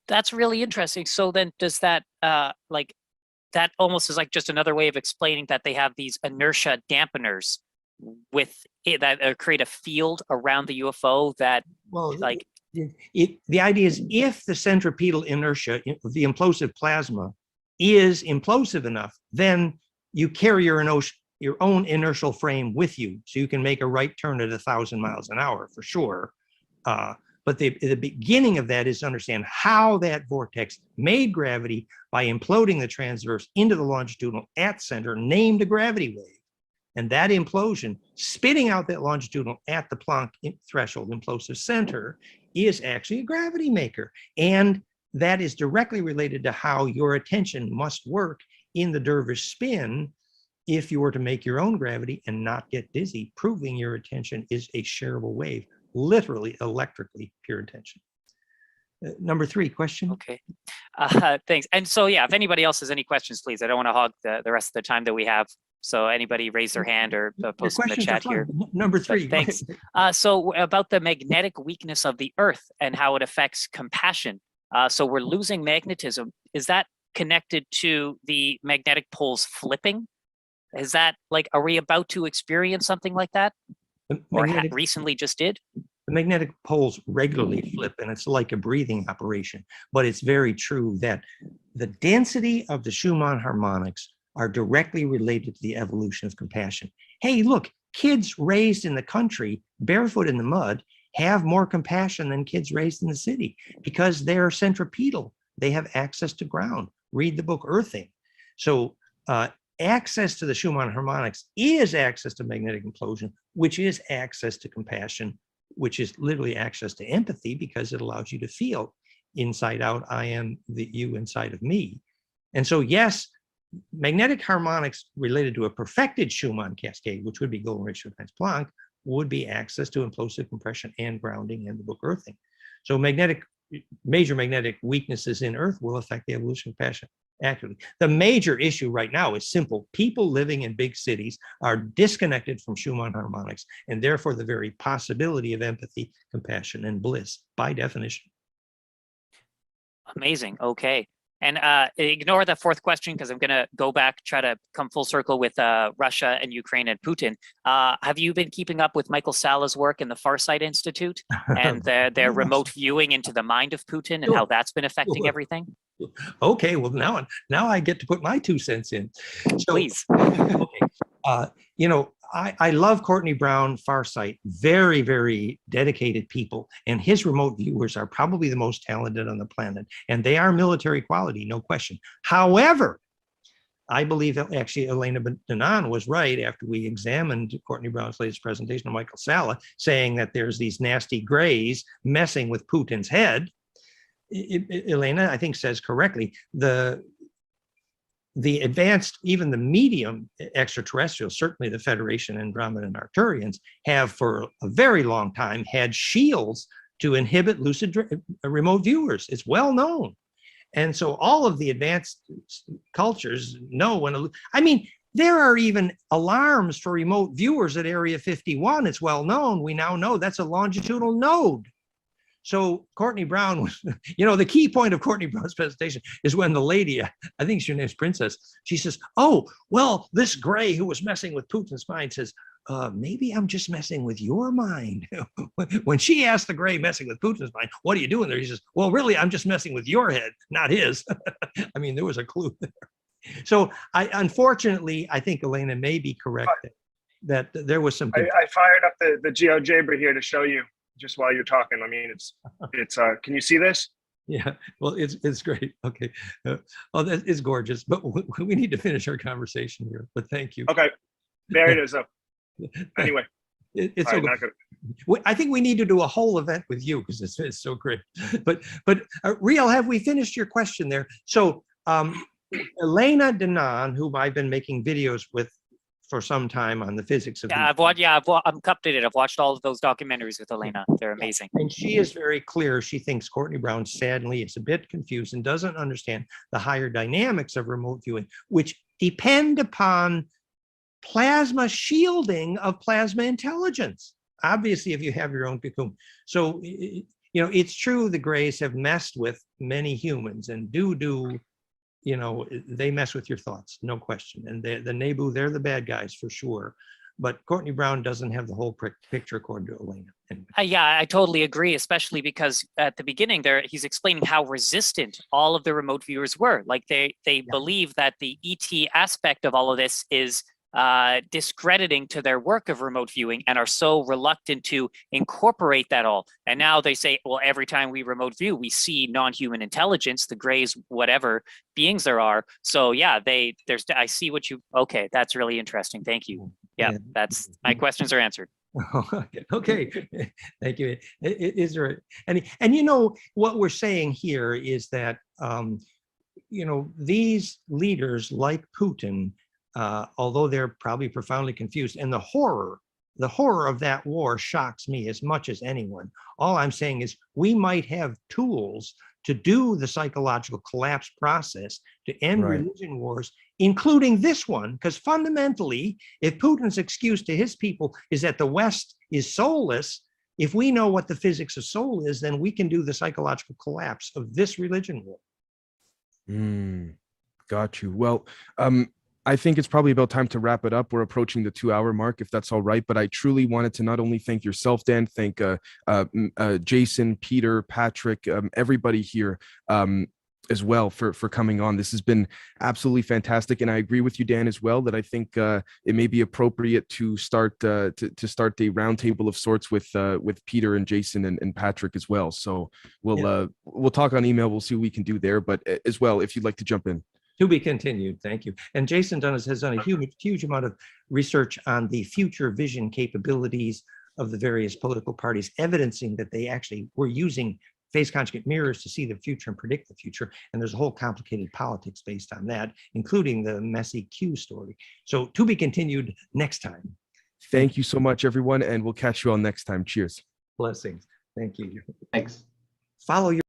That's really interesting. So then does that, that almost is like just another way of explaining that they have these inertia dampeners with it that create a field around the UFO that the idea is if the centripetal inertia, the implosive plasma, is implosive enough, then you carry your own inertial frame with you, so you can make a right turn at 1,000 miles an hour for sure. But the beginning of that is to understand how that vortex made gravity by imploding the transverse into the longitudinal at center, named a gravity wave. And that implosion, spitting out that longitudinal at the Planck threshold implosive center, is actually a gravity maker. And that is directly related to how your attention must work in the dervish spin if you were to make your own gravity and not get dizzy, proving your attention is a shareable wave, literally electrically pure attention. Number 3 question. Okay, thanks. And so, yeah, if anybody else has any questions, please. I don't want to hog the rest of the time that we have. So anybody raise their hand or post in the chat here. Number 3. But thanks. So about the magnetic weakness of the Earth and how it affects compassion. So we're losing magnetism. Is that connected to the magnetic poles flipping? Is that like, are we about to experience something like that? Or recently just did? The magnetic poles regularly flip, and it's like a breathing operation. But it's very true that the density of the Schumann harmonics are directly related to the evolution of compassion. Hey, look, kids raised in the country, barefoot in the mud, have more compassion than kids raised in the city because they're centripetal. They have access to ground. Read the book Earthing. So access to the Schumann harmonics is access to magnetic implosion, which is access to compassion, which is literally access to empathy because it allows you to feel inside out, I am the you inside of me. And so, yes, magnetic harmonics related to a perfected Schumann cascade, which would be golden ratio times Planck, would be access to implosive compression and grounding in the book Earthing. So major magnetic weaknesses in Earth will affect the evolution of compassion accurately. The major issue right now is simple. People living in big cities are disconnected from Schumann harmonics, and therefore the very possibility of empathy, compassion, and bliss by definition. Amazing. Okay. And ignore the 4th question because I'm going to go back, try to come full circle with Russia and Ukraine and Putin. Have you been keeping up with Michael Sala's work in the Farsight Institute and their remote viewing into the mind of Putin and how that's been affecting everything? Okay, well, now I get to put my 2 cents in. So, please. Okay. You know, I love Courtney Brown, Farsight, very, very dedicated people. And his remote viewers are probably the most talented on the planet. And they are military quality, no question. However, I believe that actually Elena Danan was right after we examined Courtney Brown's latest presentation of Michael Sala, saying that there's these nasty grays messing with Putin's head. Elena, I think, says correctly, the advanced, even the medium extraterrestrials, certainly the Federation, Andromeda, and Arcturians, have for a very long time had shields to inhibit lucid remote viewers. It's well known. And so all of the advanced cultures know when, I mean, there are even alarms for remote viewers at Area 51. It's well known. We now know that's a longitudinal node. So Courtney Brown was, you know, the key point of Courtney Brown's presentation is when the lady, I think her name's Princess, she says, oh, well, this gray who was messing with Putin's mind says, maybe I'm just messing with your mind. When she asked the gray messing with Putin's mind, what are you doing there? He says, well, really, I'm just messing with your head, not his. I mean, there was a clue there. So unfortunately, I think Elena may be correct that there was some. I fired up the GeoJabra here to show you. Just while you're talking, I mean, it's can you see this? Yeah, well, it's great. Okay. Oh, that is gorgeous, but we need to finish our conversation here, but thank you. Okay, there it is. Anyway, it's so good. I think we need to do a whole event with you because it's so great. But Riel, have we finished your question there? So Elena Danan, whom I've been making videos with for some time on the physics of I'm updated. I've watched all of those documentaries with Elena. They're amazing. And she is very clear. She thinks Courtney Brown, sadly, is a bit confused and doesn't understand the higher dynamics of remote viewing, which depend upon plasma shielding of plasma intelligence. Obviously, if you have your own cocoon. So, you know, it's true the grays have messed with many humans and do you know, they mess with your thoughts, no question. And the Nebu, they're the bad guys for sure. But Courtney Brown doesn't have the whole picture according to Elena. Yeah, I totally agree, especially because at the beginning there, he's explaining how resistant all of the remote viewers were. Like they believe that the ET aspect of all of this is discrediting to their work of remote viewing and are so reluctant to incorporate that all. And now they say, well, every time we remote view, we see non-human intelligence, the grays, whatever beings there are. So yeah, I see what you, okay, that's really interesting. Thank you. Yeah, that's, my questions are answered. Okay, thank you. Is there any, and you know, what we're saying here is that, you know, these leaders like Putin, although they're probably profoundly confused, and the horror of that war shocks me as much as anyone. All I'm saying is we might have tools to do the psychological collapse process to end Right. religion wars, including this one, because fundamentally, if Putin's excuse to his people is that the West is soulless, if we know what the physics of soul is, then we can do the psychological collapse of this religion war. Got you. Well, I think it's probably about time to wrap it up. We're approaching the 2-hour mark, if that's all right. But I truly wanted to not only thank yourself, Dan, thank Jason, Peter, Patrick, everybody here as well for coming on. This has been absolutely fantastic, and I agree with you, Dan, as well, that I think it may be appropriate to start to start a roundtable of sorts with Peter and Jason and Patrick as well. So we'll talk on email. We'll see what we can do there. But as well, if you'd like to jump in. To be continued. Thank you. And Jason has done a huge amount of research on the future vision capabilities of the various political parties, evidencing that they actually were using phase conjugate mirrors to see the future and predict the future. And there's a whole complicated politics based on that, including the messy Q story. So to be continued next time. Thank you so much, everyone, and we'll catch you all next time. Cheers. Blessings. Thank you. Thanks. Follow your